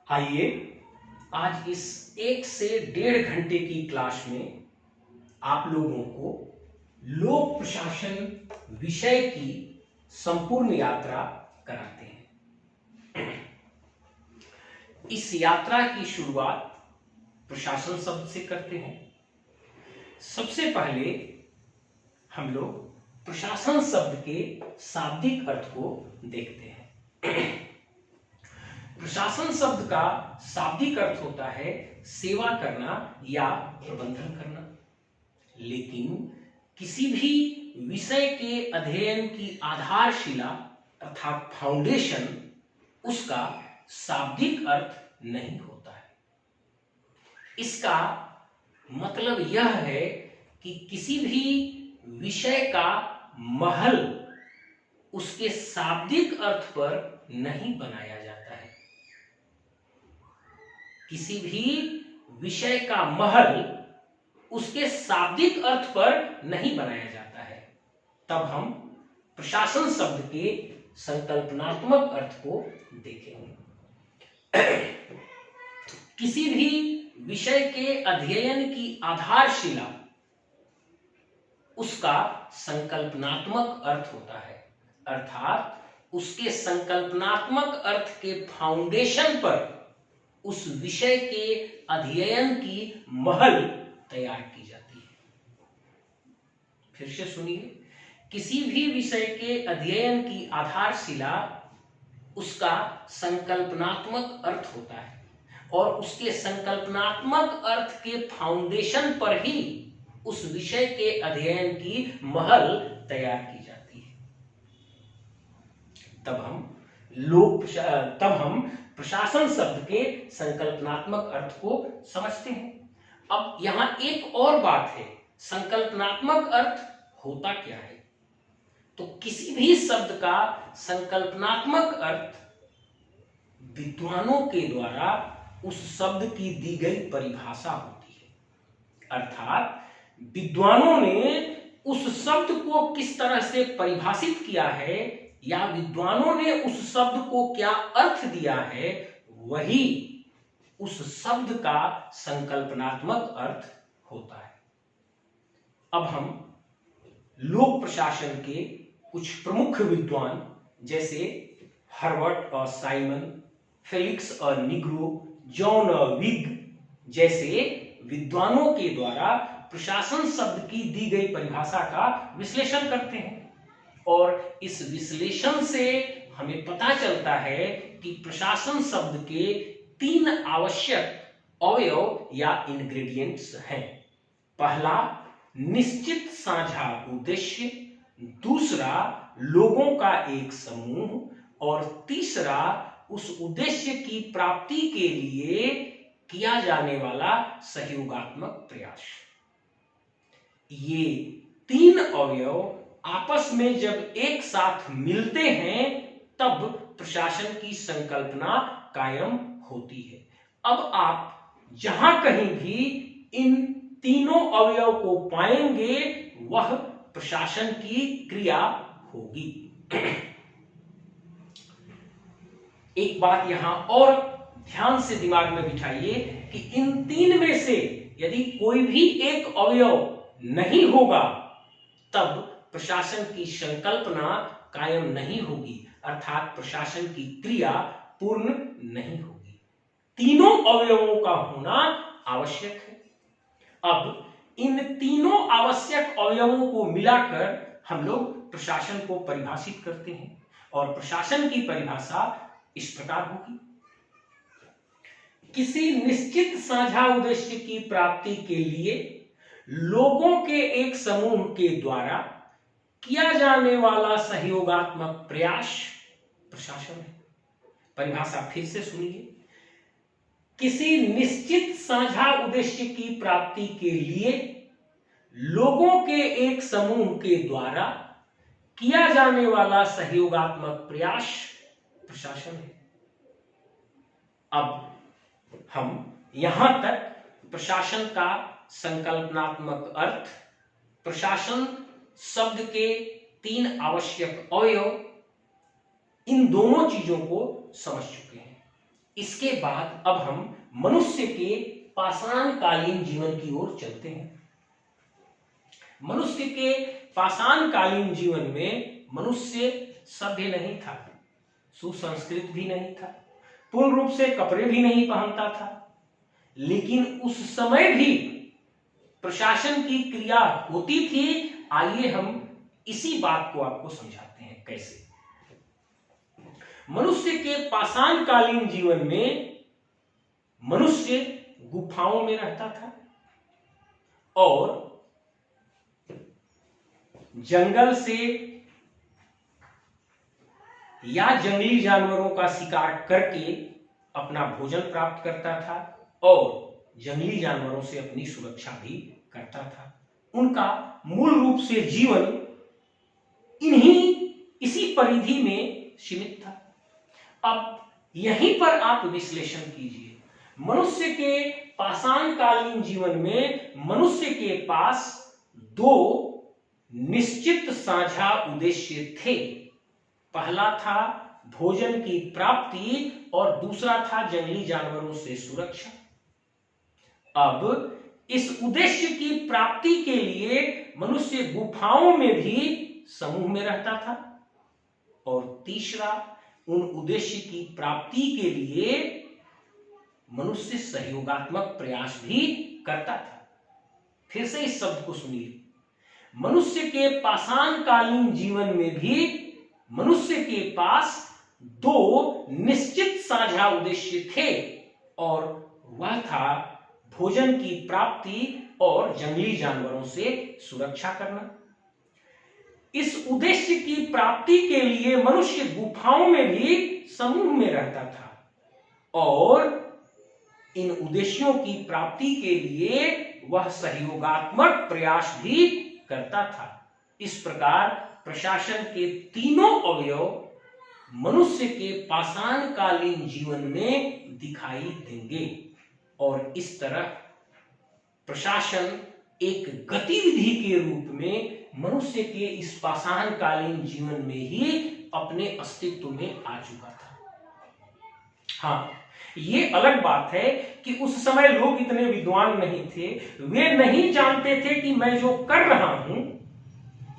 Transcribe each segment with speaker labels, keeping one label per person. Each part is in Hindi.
Speaker 1: आइए आज इस 1 से 1.5 घंटे की क्लास में आप लोगों को लोक प्रशासन विषय की संपूर्ण यात्रा कराते हैं। इस यात्रा की शुरुआत प्रशासन शब्द से करते हैं। सबसे पहले हम लोग प्रशासन शब्द के शाब्दिक अर्थ को देखते हैं। प्रशासन शब्द का शाब्दिक अर्थ होता है सेवा करना या प्रबंधन करना। लेकिन किसी भी विषय के अध्ययन की आधारशिला अर्थात फाउंडेशन उसका शाब्दिक अर्थ नहीं होता है। इसका मतलब यह है कि किसी भी विषय का महल उसके शाब्दिक अर्थ पर नहीं बनाया जाता है। किसी भी विषय का महल उसके शाब्दिक अर्थ पर नहीं बनाया जाता है। तब हम प्रशासन शब्द के संकल्पनात्मक अर्थ को देखेंगे। किसी भी विषय के अध्ययन की आधारशिला उसका संकल्पनात्मक अर्थ होता है, अर्थात उसके संकल्पनात्मक अर्थ के फाउंडेशन पर उस विषय के अध्ययन की महल तैयार की जाती है। फिर से सुनिए, किसी भी विषय के अध्ययन की आधारशिला उसका संकल्पनात्मक अर्थ होता है और उसके संकल्पनात्मक अर्थ के फाउंडेशन पर ही उस विषय के अध्ययन की महल तैयार की जाती है। तब हम प्रशासन शब्द के संकल्पनात्मक अर्थ को समझते हैं। अब यहां एक और बात है, संकल्पनात्मक अर्थ होता क्या है? तो किसी भी शब्द का संकल्पनात्मक अर्थ विद्वानों के द्वारा उस शब्द की दी गई परिभाषा होती है, अर्थात विद्वानों ने उस शब्द को किस तरह से परिभाषित किया है या विद्वानों ने उस शब्द को क्या अर्थ दिया है, वही उस शब्द का संकल्पनात्मक अर्थ होता है। अब हम लोक प्रशासन के कुछ प्रमुख विद्वान जैसे हर्बर्ट और साइमन, फेलिक्स और निग्रो, जॉन और विग जैसे विद्वानों के द्वारा प्रशासन शब्द की दी गई परिभाषा का विश्लेषण करते हैं। और इस विश्लेषण से हमें पता चलता है कि प्रशासन शब्द के 3 आवश्यक अवयव या इंग्रेडिएंट्स हैं। पहला, निश्चित साझा उद्देश्य, दूसरा लोगों का एक समूह और तीसरा उस उद्देश्य की प्राप्ति के लिए किया जाने वाला सहयोगात्मक प्रयास। ये 3 अवयव आपस में जब एक साथ मिलते हैं तब प्रशासन की संकल्पना कायम होती है। अब आप जहां कहीं भी इन तीनों अवयव को पाएंगे वह प्रशासन की क्रिया होगी। एक बात यहां और ध्यान से दिमाग में बिठाइए कि इन 3 में से यदि कोई भी एक अवयव नहीं होगा तब प्रशासन की संकल्पना कायम नहीं होगी, अर्थात प्रशासन की क्रिया पूर्ण नहीं होगी। तीनों अवयवों का होना आवश्यक है। अब इन तीनों आवश्यक अवयवों को मिलाकर हम लोग प्रशासन को परिभाषित करते हैं और प्रशासन की परिभाषा इस प्रकार होगी। किसी निश्चित साझा उद्देश्य की प्राप्ति के लिए लोगों के एक समूह के द्वारा किया जाने वाला सहयोगात्मक प्रयास प्रशासन है। परिभाषा फिर से सुनिए, किसी निश्चित साझा उद्देश्य की प्राप्ति के लिए लोगों के एक समूह के द्वारा किया जाने वाला सहयोगात्मक प्रयास प्रशासन है। अब हम यहां तक प्रशासन का संकल्पनात्मक अर्थ, प्रशासन शब्द के 3 आवश्यक अवयव, इन दोनों चीजों को समझ चुके हैं। इसके बाद अब हम मनुष्य के पाषाणकालीन जीवन की ओर चलते हैं। मनुष्य के पाषाणकालीन जीवन में मनुष्य सभ्य नहीं था, सुसंस्कृत भी नहीं था, पूर्ण रूप से कपड़े भी नहीं पहनता था, लेकिन उस समय भी प्रशासन की क्रिया होती थी। आइए हम इसी बात को आपको समझाते हैं कैसे। मनुष्य के पाषाणकालीन जीवन में मनुष्य गुफाओं में रहता था और जंगल से या जंगली जानवरों का शिकार करके अपना भोजन प्राप्त करता था और जंगली जानवरों से अपनी सुरक्षा भी करता था। उनका मूल रूप से जीवन इसी परिधि में सीमित था। अब यहीं पर आप विश्लेषण कीजिए। मनुष्य के पाषाणकालीन जीवन में मनुष्य के पास दो निश्चित साझा उद्देश्य थे। पहला था भोजन की प्राप्ति और दूसरा था जंगली जानवरों से सुरक्षा। अब इस उद्देश्य की प्राप्ति के लिए मनुष्य गुफाओं में भी समूह में रहता था और तीसरा, उन उद्देश्य की प्राप्ति के लिए मनुष्य सहयोगात्मक प्रयास भी करता था। फिर से इस शब्द को सुनिए। मनुष्य के पाषाणकालीन जीवन में भी मनुष्य के पास दो निश्चित साझा उद्देश्य थे और वह था भोजन की प्राप्ति और जंगली जानवरों से सुरक्षा करना। इस उद्देश्य की प्राप्ति के लिए मनुष्य गुफाओं में भी समूह में रहता था और इन उद्देश्यों की प्राप्ति के लिए वह सहयोगात्मक प्रयास भी करता था। इस प्रकार प्रशासन के तीनों अवयव मनुष्य के पाषाणकालीन जीवन में दिखाई देंगे और इस तरह प्रशासन एक गतिविधि के रूप में मनुष्य के इस पाषाणकालीन जीवन में ही अपने अस्तित्व में आ चुका था। हाँ, ये अलग बात है कि उस समय लोग इतने विद्वान नहीं थे, वे नहीं जानते थे कि मैं जो कर रहा हूं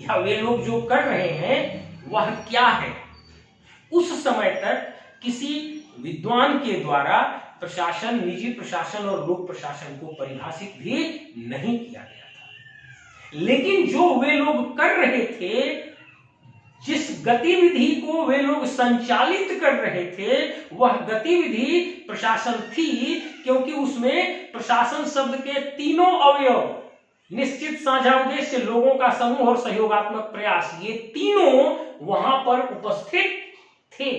Speaker 1: या वे लोग जो कर रहे हैं वह क्या है। उस समय तक किसी विद्वान के द्वारा प्रशासन, निजी प्रशासन और लोक प्रशासन को परिभाषित भी नहीं किया गया था। लेकिन जो वे लोग कर रहे थे, जिस गतिविधि को वे लोग संचालित कर रहे थे, वह गतिविधि प्रशासन थी, क्योंकि उसमें प्रशासन शब्द के तीनों अवयव, निश्चित साझा उद्देश्य, लोगों का समूह और सहयोगात्मक प्रयास, ये तीनों वहां पर उपस्थित थे।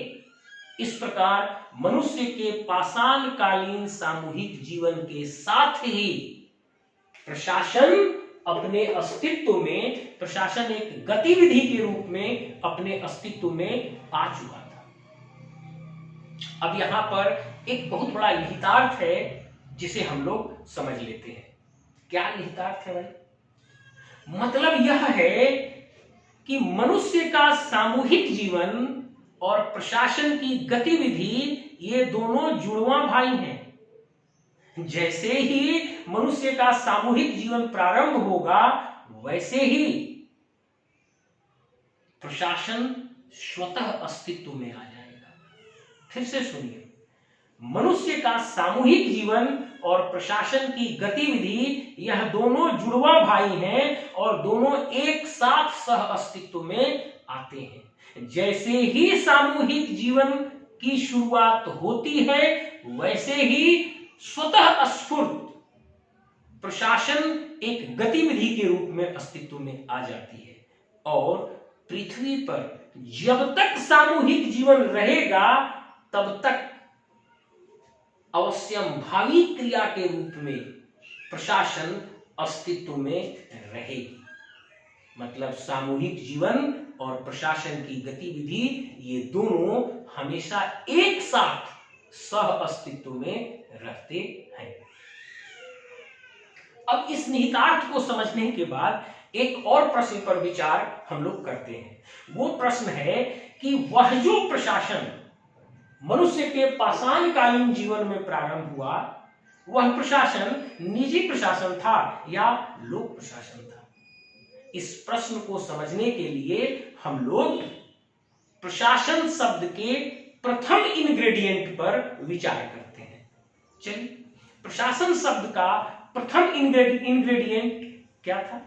Speaker 1: इस प्रकार मनुष्य के पाषाणकालीन सामूहिक जीवन के साथ ही प्रशासन अपने अस्तित्व में, प्रशासन एक गतिविधि के रूप में अपने अस्तित्व में आ चुका था। अब यहां पर एक बहुत बड़ा निहितार्थ है जिसे हम लोग समझ लेते हैं। क्या निहितार्थ है भाई? मतलब यह है कि मनुष्य का सामूहिक जीवन और प्रशासन की गतिविधि, ये दोनों जुड़वा भाई हैं। जैसे ही मनुष्य का सामूहिक जीवन प्रारंभ होगा, वैसे ही प्रशासन स्वतः अस्तित्व में आ जाएगा। फिर से सुनिए, मनुष्य का सामूहिक जीवन और प्रशासन की गतिविधि, यह दोनों जुड़वा भाई हैं और दोनों एक साथ सह अस्तित्व में आते हैं। जैसे ही सामूहिक जीवन की शुरुआत होती है, वैसे ही स्वतः स्फूर्त प्रशासन एक गतिविधि के रूप में अस्तित्व में आ जाती है और पृथ्वी पर जब तक सामूहिक जीवन रहेगा, तब तक अवश्यम भावी क्रिया के रूप में प्रशासन अस्तित्व में रहेगी। मतलब सामूहिक जीवन और प्रशासन की गतिविधि, ये दोनों हमेशा एक साथ सह अस्तित्व में रहते हैं। अब इस निहितार्थ को समझने के बाद एक और प्रश्न पर विचार हम लोग करते हैं। वो प्रश्न है कि वह जो प्रशासन मनुष्य के पाषाणकालीन जीवन में प्रारंभ हुआ, वह प्रशासन निजी प्रशासन था या लोक प्रशासन था? इस प्रश्न को समझने के लिए हम लोग प्रशासन शब्द के प्रथम इंग्रेडिएंट पर विचार करते हैं। चलिए, प्रशासन शब्द का प्रथम इंग्रेडिएंट क्या था?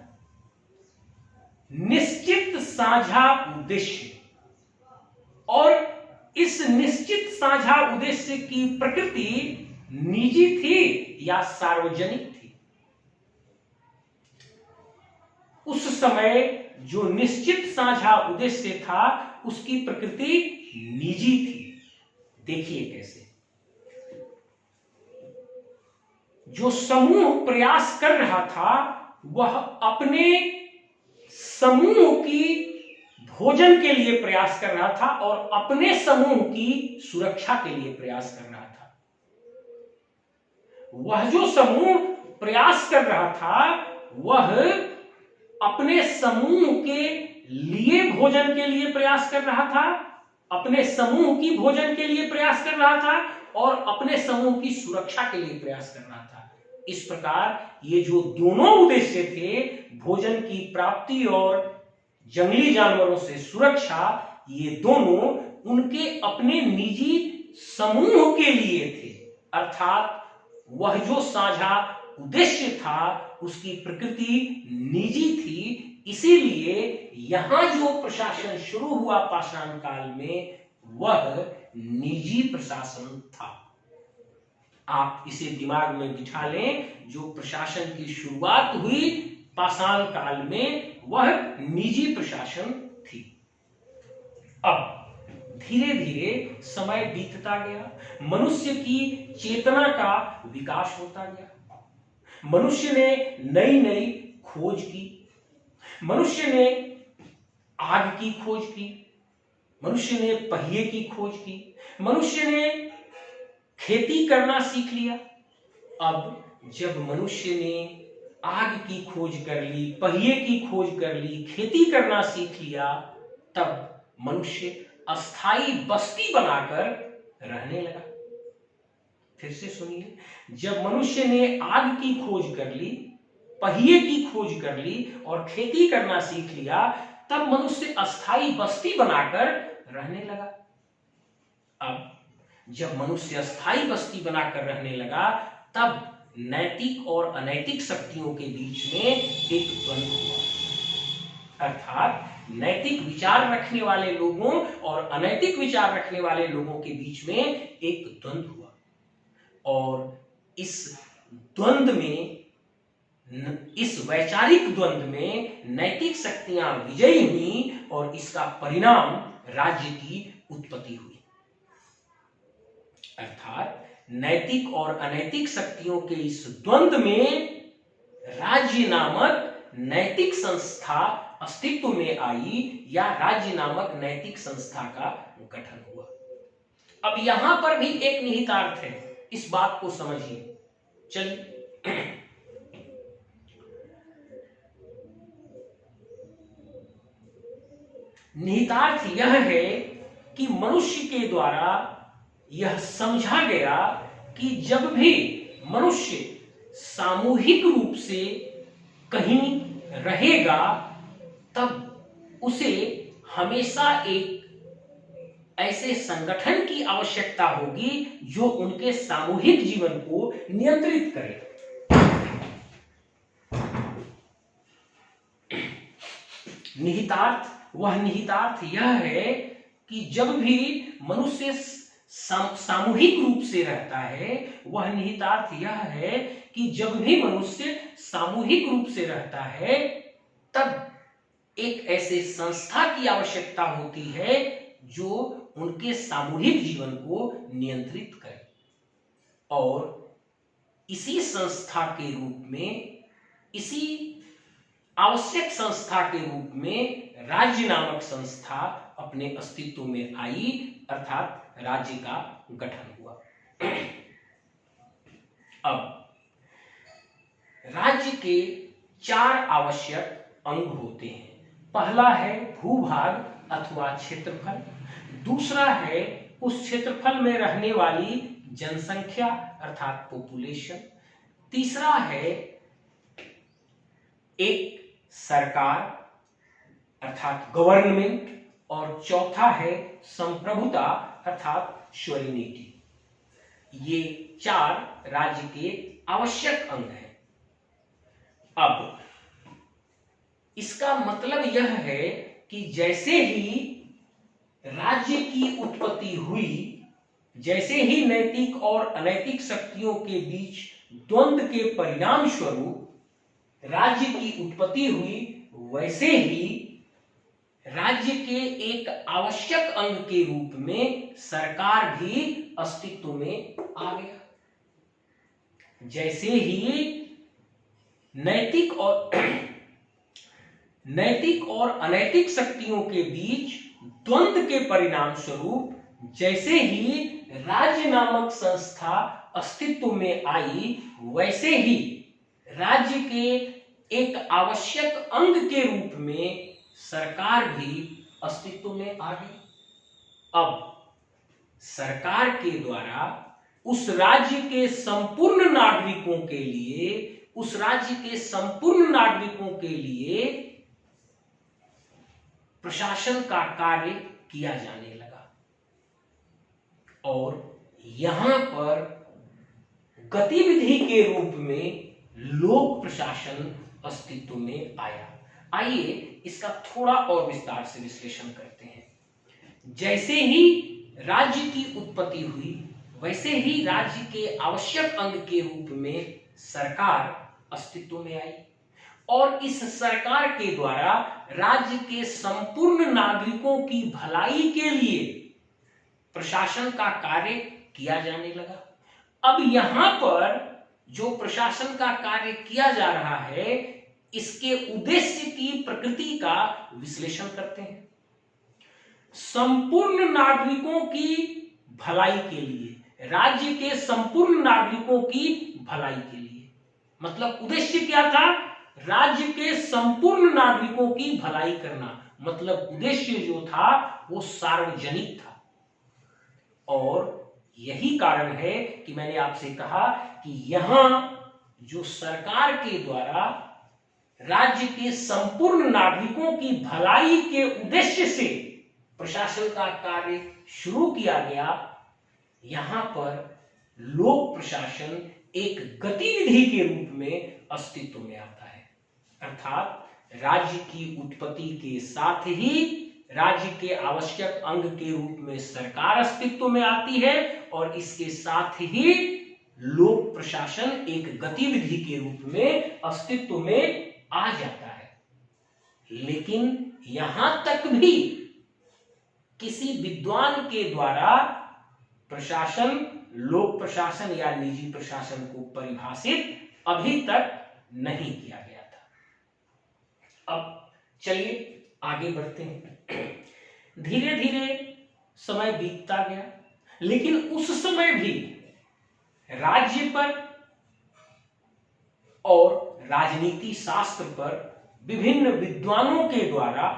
Speaker 1: निश्चित साझा उद्देश्य। और इस निश्चित साझा उद्देश्य की प्रकृति निजी थी या सार्वजनिक थी? उस समय जो निश्चित साझा उद्देश्य था उसकी प्रकृति निजी थी। देखिए कैसे। जो समूह प्रयास कर रहा था वह अपने समूह की भोजन के लिए प्रयास कर रहा था और अपने समूह की सुरक्षा के लिए प्रयास कर रहा था। वह जो समूह प्रयास कर रहा था वह अपने समूह के लिए भोजन के लिए प्रयास कर रहा था, अपने समूह की भोजन के लिए प्रयास कर रहा था और अपने समूह की सुरक्षा के लिए प्रयास कर रहा था। इस प्रकार ये जो दोनों उद्देश्य थे, भोजन की प्राप्ति और जंगली जानवरों से सुरक्षा, ये दोनों उनके अपने निजी समूह के लिए थे। अर्थात वह जो साझा उद्देश्य था उसकी प्रकृति निजी थी। इसीलिए यहां जो प्रशासन शुरू हुआ पाषाण काल में वह निजी प्रशासन था। आप इसे दिमाग में बिठा लें, जो प्रशासन की शुरुआत हुई पाषाण काल में वह निजी प्रशासन थी। अब धीरे धीरे समय बीतता गया, मनुष्य की चेतना का विकास होता गया, मनुष्य ने नई नई खोज की, मनुष्य ने आग की खोज की, मनुष्य ने पहिए की खोज की, मनुष्य ने खेती करना सीख लिया। अब जब मनुष्य ने आग की खोज कर ली, पहिए की खोज कर ली, खेती करना सीख लिया, तब मनुष्य अस्थाई बस्ती बनाकर रहने लगा। फिर से सुनिए, जब मनुष्य ने आग की खोज कर ली, पहिए की खोज कर ली और खेती करना सीख लिया, तब मनुष्य अस्थाई बस्ती बनाकर रहने लगा। अब जब मनुष्य अस्थाई बस्ती बनाकर रहने लगा तब नैतिक और अनैतिक शक्तियों के बीच में एक द्वंद्व हुआ। अर्थात नैतिक विचार रखने वाले लोगों और अनैतिक विचार रखने वाले लोगों के बीच में एक द्वंद्व हुआ और इस द्वंद्व में, इस वैचारिक द्वंद्व में नैतिक शक्तियां विजयी हुई और इसका परिणाम राज्य की उत्पत्ति हुई। अर्थात नैतिक और अनैतिक शक्तियों के इस द्वंद्व में राज्य नामक नैतिक संस्था अस्तित्व में आई या राज्य नामक नैतिक संस्था का गठन हुआ। अब यहां पर भी एक निहितार्थ है, इस बात को समझिए। चलिए, निहितार्थ यह है कि मनुष्य के द्वारा यह समझा गया कि जब भी मनुष्य सामूहिक रूप से कहीं रहेगा तब उसे हमेशा एक ऐसे संगठन की आवश्यकता होगी जो उनके सामूहिक जीवन को नियंत्रित करे। वह निहितार्थ यह है कि जब भी मनुष्य सामूहिक रूप से रहता है, वह निहितार्थ यह है कि जब भी मनुष्य सामूहिक रूप से रहता है तब एक ऐसे संस्था की आवश्यकता होती है जो उनके सामूहिक जीवन को नियंत्रित करे। और इसी संस्था के रूप में, इसी आवश्यक संस्था के रूप में राज्य नामक संस्था अपने अस्तित्व में आई, अर्थात राज्य का गठन हुआ। अब राज्य के 4 आवश्यक अंग होते हैं। पहला है भूभाग अथवा क्षेत्रफल, दूसरा है उस क्षेत्रफल में रहने वाली जनसंख्या अर्थात पॉपुलेशन, तीसरा है एक सरकार अर्थात गवर्नमेंट, और चौथा है संप्रभुता अर्थात स्वॉरेनिटी। ये 4 राज्य के आवश्यक अंग हैं। अब इसका मतलब यह है कि जैसे ही राज्य की उत्पत्ति हुई, जैसे ही नैतिक और अनैतिक शक्तियों के बीच द्वंद्व के परिणाम स्वरूप राज्य की उत्पत्ति हुई, वैसे ही राज्य के एक आवश्यक अंग के रूप में सरकार भी अस्तित्व में आ गया। जैसे ही नैतिक और अनैतिक शक्तियों के बीच द्वंद्व के परिणाम स्वरूप जैसे ही राज्य नामक संस्था अस्तित्व में आई, वैसे ही राज्य के एक आवश्यक अंग के रूप में सरकार भी अस्तित्व में आ गई। अब सरकार के द्वारा उस राज्य के संपूर्ण नागरिकों के लिए, उस राज्य के संपूर्ण नागरिकों के लिए प्रशासन का कार्य किया जाने लगा और यहां पर गतिविधि के रूप में लोक प्रशासन अस्तित्व में आया। आइए इसका थोड़ा और विस्तार से विश्लेषण करते हैं। जैसे ही राज्य की उत्पत्ति हुई, वैसे ही राज्य के आवश्यक अंग के रूप में सरकार अस्तित्व में आई और इस सरकार के द्वारा राज्य के संपूर्ण नागरिकों की भलाई के लिए प्रशासन का कार्य किया जाने लगा। अब यहां पर जो प्रशासन का कार्य किया जा रहा है, इसके उद्देश्य की प्रकृति का विश्लेषण करते हैं। संपूर्ण नागरिकों की भलाई के लिए, राज्य के संपूर्ण नागरिकों की भलाई के लिए, मतलब उद्देश्य क्या था? राज्य के संपूर्ण नागरिकों की भलाई करना, मतलब उद्देश्य जो था वो सार्वजनिक था। और यही कारण है कि मैंने आपसे कहा कि यहां जो सरकार के द्वारा राज्य के संपूर्ण नागरिकों की भलाई के उद्देश्य से प्रशासन का कार्य शुरू किया गया, यहां पर लोक प्रशासन एक गतिविधि के रूप में अस्तित्व में आता है। अर्थात राज्य की उत्पत्ति के साथ ही राज्य के आवश्यक अंग के रूप में सरकार अस्तित्व में आती है और इसके साथ ही लोक प्रशासन एक गतिविधि के रूप में अस्तित्व में आ जाता है। लेकिन यहां तक भी किसी विद्वान के द्वारा प्रशासन, लोक प्रशासन या निजी प्रशासन को परिभाषित अभी तक नहीं किया गया था। अब चलिए आगे बढ़ते हैं। धीरे धीरे समय बीतता गया, लेकिन उस समय भी राज्य पर और राजनीति शास्त्र पर विभिन्न विद्वानों के द्वारा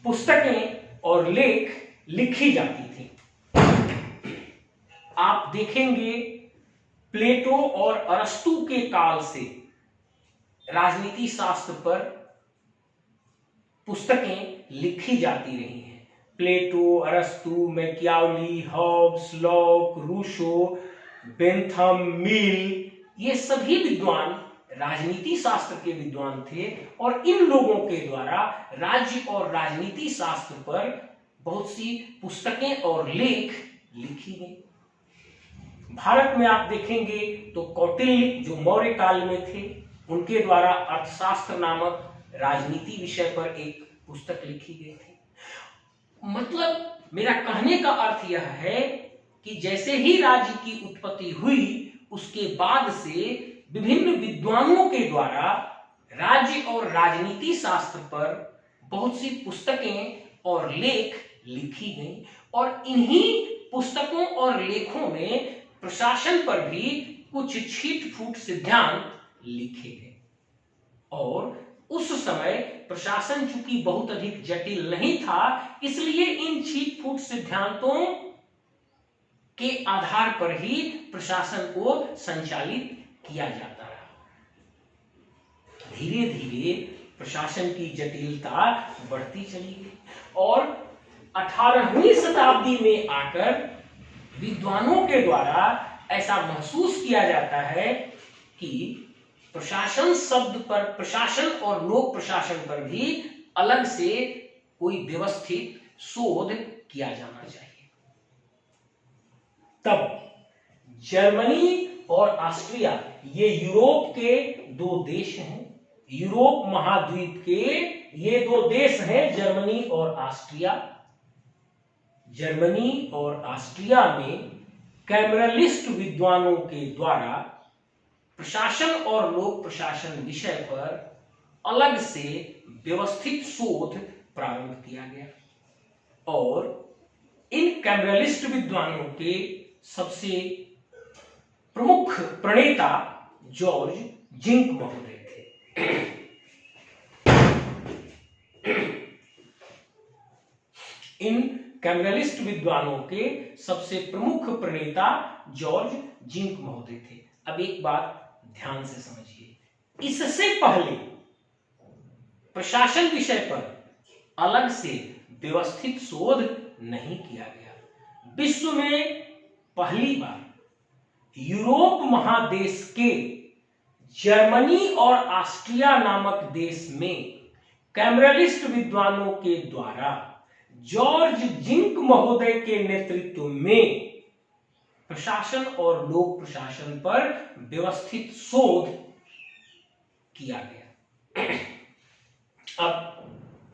Speaker 1: पुस्तकें और लेख लिखी जाती थी। आप देखेंगे प्लेटो और अरस्तु के काल से राजनीति शास्त्र पर पुस्तकें लिखी जाती रही हैं। प्लेटो, अरस्तु, Machiavelli, Hobbes, Locke, Rousseau, Bentham, Mill, ये सभी विद्वान राजनीति शास्त्र के विद्वान थे और इन लोगों के द्वारा राज्य और राजनीति शास्त्र पर बहुत सी पुस्तकें और लेख लिखी गई। भारत में आप देखेंगे तो कौटिल्य जो मौर्य काल में थे, उनके द्वारा अर्थशास्त्र नामक राजनीति विषय पर एक पुस्तक लिखी गई थी। मतलब मेरा कहने का अर्थ यह है कि जैसे ही राज्य की उत्पत्ति हुई, उसके बाद से विभिन्न विद्वानों के द्वारा राज्य और राजनीति शास्त्र पर बहुत सी पुस्तकें और लेख लिखी गई और इन्हीं पुस्तकों और लेखों में प्रशासन पर भी कुछ छीट फूट सिद्धांत लिखे गए और उस समय प्रशासन चूंकि बहुत अधिक जटिल नहीं था, इसलिए इन छीट फूट सिद्धांतों के आधार पर ही प्रशासन को संचालित किया जाता रहा। धीरे धीरे प्रशासन की जटिलता बढ़ती चली गई और 18वीं शताब्दी में आकर विद्वानों के द्वारा ऐसा महसूस किया जाता है कि प्रशासन शब्द पर, प्रशासन और लोक प्रशासन पर भी अलग से कोई व्यवस्थित शोध किया जाना चाहिए। तब जर्मनी और ऑस्ट्रिया, ये यूरोप के दो देश हैं, यूरोप महाद्वीप के ये दो देश हैं, जर्मनी और ऑस्ट्रिया। जर्मनी और ऑस्ट्रिया में कैमरलिस्ट विद्वानों के द्वारा प्रशासन और लोक प्रशासन विषय पर अलग से व्यवस्थित शोध प्रारंभ किया गया और इन कैमरलिस्ट विद्वानों के सबसे प्रमुख प्रणेता जॉर्ज जिंक महोदय थे। इन कैमरलिस्ट विद्वानों के सबसे प्रमुख प्रणेता जॉर्ज जिंक महोदय थे। अब एक बात ध्यान से समझिए, इससे पहले प्रशासन विषय पर अलग से व्यवस्थित शोध नहीं किया गया। विश्व में पहली बार यूरोप महादेश के जर्मनी और ऑस्ट्रिया नामक देश में कैमरलिस्ट विद्वानों के द्वारा जॉर्ज जिंक महोदय के नेतृत्व में प्रशासन और लोक प्रशासन पर व्यवस्थित शोध किया गया। अब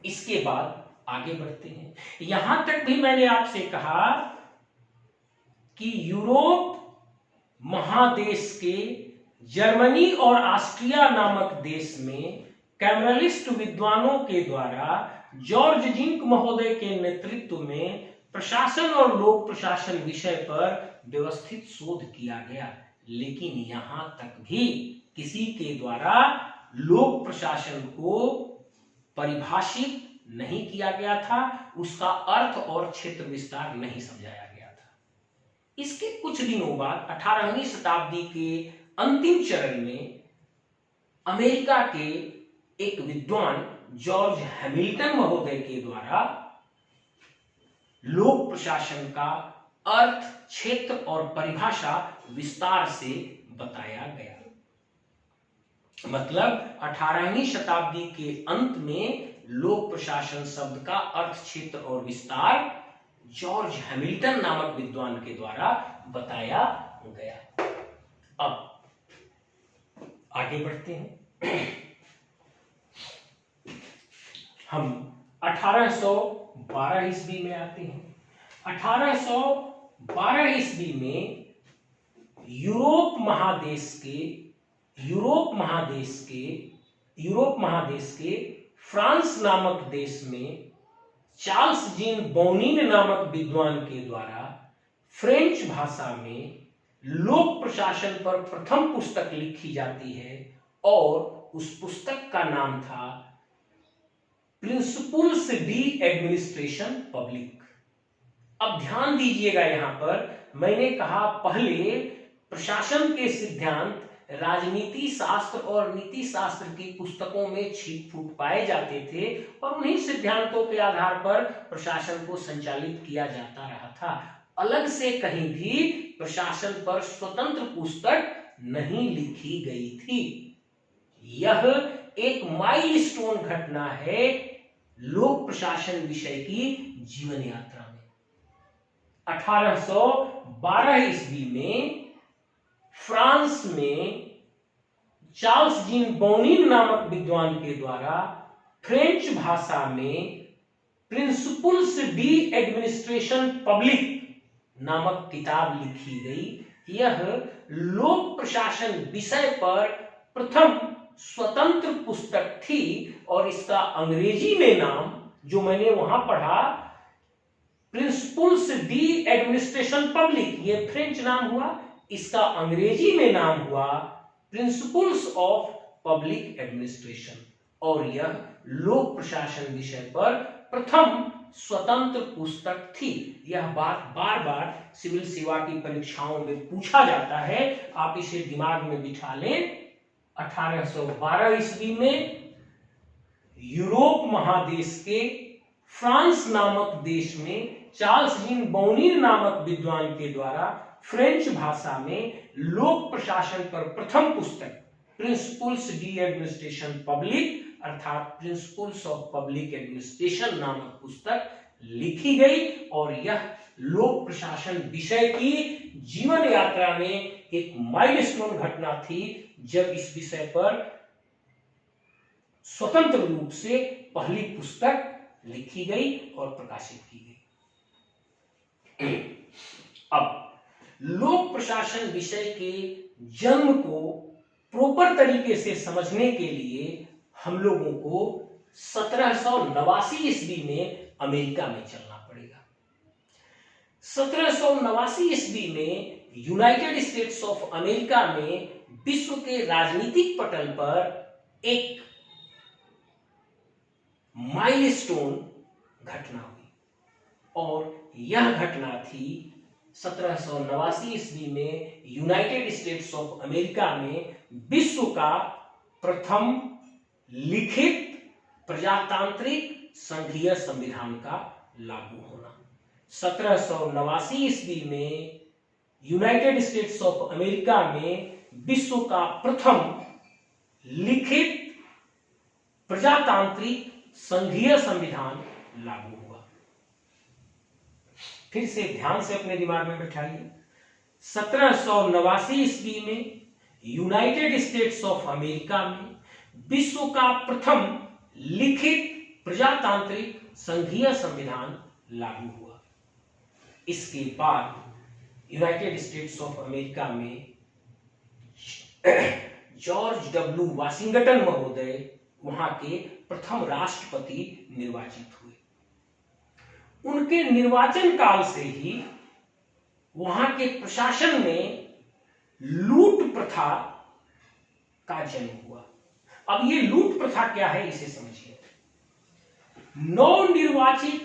Speaker 1: इसके बाद आगे बढ़ते हैं। यहां तक भी मैंने आपसे कहा कि यूरोप महादेश के जर्मनी और ऑस्ट्रिया नामक देश में कैमरलिस्ट विद्वानों के द्वारा जॉर्ज जिंक महोदय के नेतृत्व में प्रशासन और लोक प्रशासन विषय पर व्यवस्थित शोध किया गया, लेकिन यहां तक भी किसी के द्वारा लोक प्रशासन को परिभाषित नहीं किया गया था, उसका अर्थ और क्षेत्र विस्तार नहीं समझाया गया था। इसके कुछ दिनों बाद 18वीं शताब्दी के अंतिम चरण में अमेरिका के एक विद्वान जॉर्ज हैमिल्टन महोदय के द्वारा लोक प्रशासन का अर्थ, क्षेत्र और परिभाषा विस्तार से बताया गया। मतलब 18वीं शताब्दी के अंत में लोक प्रशासन शब्द का अर्थ, क्षेत्र और विस्तार जॉर्ज हैमिल्टन नामक विद्वान के द्वारा बताया गया। अब आगे बढ़ते हैं। हम 1812 ईस्वी में आते हैं। 1812 ईस्वी में यूरोप महादेश के फ्रांस नामक देश में चार्ल्स जीन बोनिन नामक विद्वान के द्वारा फ्रेंच भाषा में लोक प्रशासन पर प्रथम पुस्तक लिखी जाती है और उस पुस्तक का नाम था प्रिंसिपल्स डी एडमिनिस्ट्रेशन पब्लिक। अब ध्यान दीजिएगा, यहां पर मैंने कहा पहले प्रशासन के सिद्धांत राजनीति शास्त्र और नीति शास्त्र की पुस्तकों में छीट फूट पाए जाते थे और उन्हीं सिद्धांतों के आधार पर प्रशासन को संचालित किया जाता रहा था। अलग से कहीं भी प्रशासन पर स्वतंत्र पुस्तक नहीं लिखी गई थी। यह एक माइलस्टोन घटना है लोक प्रशासन विषय की जीवन यात्रा में। 1812 ईस्वी में फ्रांस में चार्ल्स जीन बोनिन नामक विद्वान के द्वारा फ्रेंच भाषा में प्रिंसिपल्स डी एडमिनिस्ट्रेशन पब्लिक नामक किताब लिखी गई। यह लोक प्रशासन विषय पर प्रथम स्वतंत्र पुस्तक थी और इसका अंग्रेजी में नाम, जो मैंने वहां पढ़ा, प्रिंसिपल्स डी एडमिनिस्ट्रेशन पब्लिक, ये फ्रेंच नाम हुआ। इसका अंग्रेजी में नाम हुआ प्रिंसिपल्स ऑफ पब्लिक एडमिनिस्ट्रेशन, और यह लोक प्रशासन विषय पर प्रथम स्वतंत्र पुस्तक थी। यह बात बार बार सिविल सेवा की परीक्षाओं में पूछा जाता है, आप इसे दिमाग में बिठा लें। 1812 ईस्वी में यूरोप महादेश के फ्रांस नामक देश में चार्ल्स जीन बौनीर नामक विद्वान के द्वारा फ्रेंच भाषा में लोक प्रशासन पर प्रथम पुस्तक प्रिंसिपल्स डी एडमिनिस्ट्रेशन पब्लिक अर्थात प्रिंसिपल्स ऑफ पब्लिक एडमिनिस्ट्रेशन नामक पुस्तक लिखी गई, और यह लोक प्रशासन विषय की जीवन यात्रा में एक माइलस्टोन घटना थी, जब इस विषय पर स्वतंत्र रूप से पहली पुस्तक लिखी गई और प्रकाशित की गई। अब लोक प्रशासन विषय के जन्म को प्रॉपर तरीके से समझने के लिए हम लोगों को 1789 ईस्वी में अमेरिका में चलना पड़ेगा। 1789 ईस्वी में यूनाइटेड स्टेट्स ऑफ अमेरिका में विश्व के राजनीतिक पटल पर एक माइलस्टोन घटना हुई, और यह घटना थी 1789 ईस्वी में यूनाइटेड स्टेट्स ऑफ अमेरिका में विश्व का प्रथम लिखित प्रजातांत्रिक संघीय संविधान का लागू होना। 1789 ईस्वी में यूनाइटेड स्टेट्स ऑफ अमेरिका में विश्व का प्रथम लिखित प्रजातांत्रिक संघीय संविधान लागू हुआ। फिर से ध्यान से अपने दिमाग में बैठाइए। 1789 ईस्वी में यूनाइटेड स्टेट्स ऑफ अमेरिका में विश्व का प्रथम लिखित प्रजातांत्रिक संघीय संविधान लागू हुआ। इसके बाद यूनाइटेड स्टेट्स ऑफ अमेरिका में जॉर्ज डब्ल्यू वाशिंगटन महोदय वहां के प्रथम राष्ट्रपति निर्वाचित हुए। उनके निर्वाचन काल से ही वहां के प्रशासन में लूट प्रथा का जन्म हुआ। अब ये लूट प्रथा क्या है, इसे समझिए। नवनिर्वाचित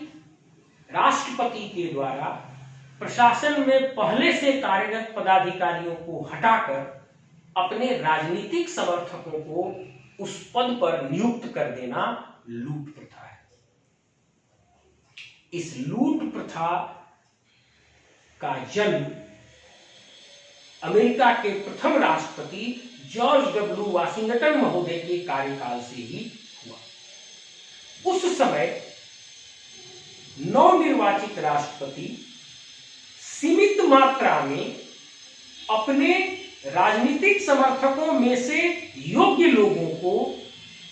Speaker 1: राष्ट्रपति के द्वारा प्रशासन में पहले से कार्यरत पदाधिकारियों को हटाकर अपने राजनीतिक समर्थकों को उस पद पर नियुक्त कर देना लूट प्रथा है। इस लूट प्रथा का जन्म अमेरिका के प्रथम राष्ट्रपति जॉर्ज डब्ल्यू वाशिंगटन महोदय के कार्यकाल से ही हुआ। उस समय नवनिर्वाचित राष्ट्रपति सीमित मात्रा में अपने राजनीतिक समर्थकों में से योग्य लोगों को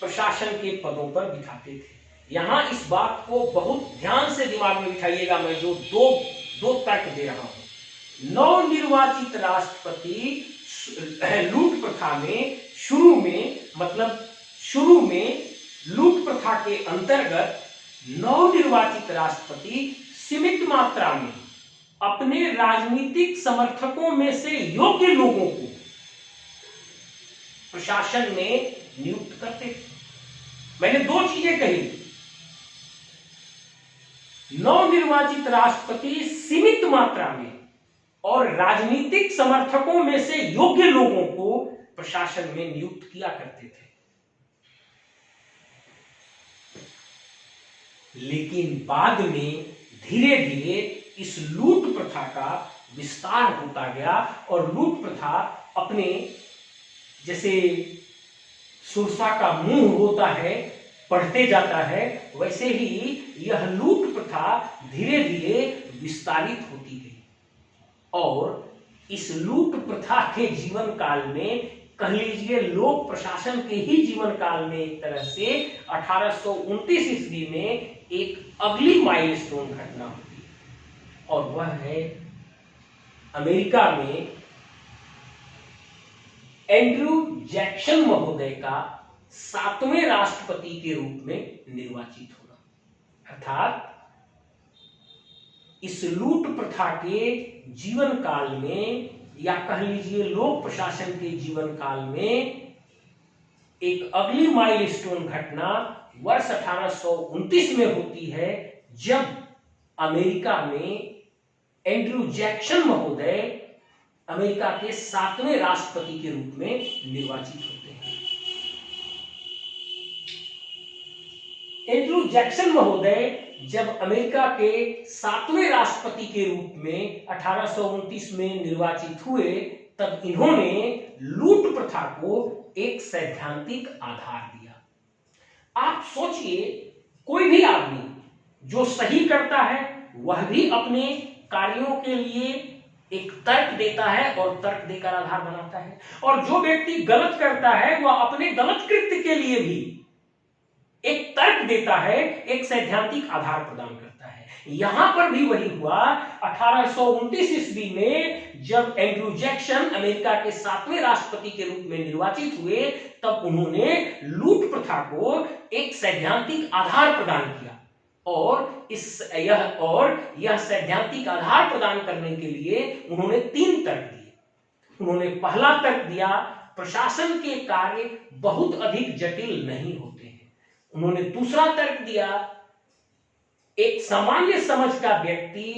Speaker 1: प्रशासन के पदों पर बिठाते थे। यहां इस बात को बहुत ध्यान से दिमाग में बिठाइएगा, मैं जो दो तर्क दे रहा हूं। नवनिर्वाचित राष्ट्रपति लूट प्रथा में शुरू में लूट प्रथा के अंतर्गत नवनिर्वाचित राष्ट्रपति सीमित मात्रा में अपने राजनीतिक समर्थकों में से योग्य लोगों को प्रशासन में नियुक्त करते थे। मैंने दो चीजें कही, नवनिर्वाचित राष्ट्रपति सीमित मात्रा में और राजनीतिक समर्थकों में से योग्य लोगों को प्रशासन में नियुक्त किया करते थे। लेकिन बाद में धीरे धीरे इस लूट प्रथा का विस्तार होता गया और लूट प्रथा अपने जैसे सुरसा का मुंह होता है, बढ़ते जाता है, वैसे ही यह लूट प्रथा धीरे धीरे विस्तारित होती गई। और इस लूट प्रथा के जीवन काल में, कह लीजिए लोक प्रशासन के ही जीवन काल में, एक तरह से 1829 ईस्वी में एक अगली माइलस्टोन घटना होती है, और वह है अमेरिका में एंड्रू जैक्सन महोदय का 7वें राष्ट्रपति के रूप में निर्वाचित होना। अर्थात इस लूट प्रथा के जीवन काल में, या कह लीजिए लोक प्रशासन के जीवन काल में, एक अगली माइलस्टोन घटना वर्ष 1829 में होती है, जब अमेरिका में एंड्रयू जैक्सन महोदय अमेरिका के 7वें राष्ट्रपति के रूप में निर्वाचित होते हैं। एंड्रयू जैक्सन महोदय जब अमेरिका के 7वें राष्ट्रपति के रूप में 1829 में निर्वाचित हुए, तब इन्होंने लूट प्रथा को एक सैद्धांतिक आधार दिया। आप सोचिए, कोई भी आदमी जो सही करता है वह भी अपने कार्यों के लिए एक तर्क देता है और तर्क देकर आधार बनाता है, और जो व्यक्ति गलत करता है वह अपने गलत कृत्य के लिए भी एक तर्क देता है, एक सैद्धांतिक आधार प्रदान करता है। यहां पर भी वही हुआ। 1829 ईस्वी में जब एंड्रयू जैक्सन अमेरिका के 7वें राष्ट्रपति के रूप में निर्वाचित हुए, तब उन्होंने लूट प्रथा को एक सैद्धांतिक आधार प्रदान किया, और यह सैद्धांतिक आधार प्रदान करने के लिए उन्होंने 3 तर्क दिए। उन्होंने पहला तर्क दिया, प्रशासन के कार्य बहुत अधिक जटिल नहीं होते हैं। उन्होंने दूसरा तर्क दिया, एक सामान्य समझ का व्यक्ति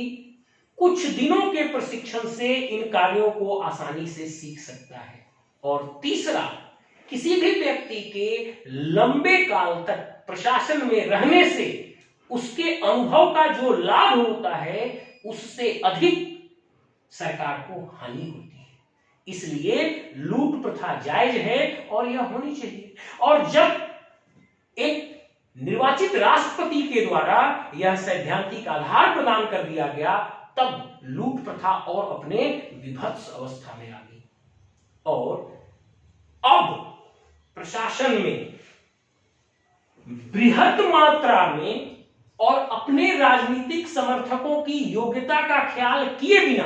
Speaker 1: कुछ दिनों के प्रशिक्षण से इन कार्यों को आसानी से सीख सकता है। और तीसरा, किसी भी व्यक्ति के लंबे काल तक प्रशासन में रहने से उसके अनुभव का जो लाभ होता है, उससे अधिक सरकार को हानि होती है। इसलिए लूट प्रथा जायज है और यह होनी चाहिए। और जब एक निर्वाचित राष्ट्रपति के द्वारा यह सैद्धांतिक आधार प्रदान कर दिया गया, तब लूट प्रथा और अपने विभत्स अवस्था में आ गई। और अब प्रशासन में बृहत मात्रा में और अपने राजनीतिक समर्थकों की योग्यता का ख्याल किए बिना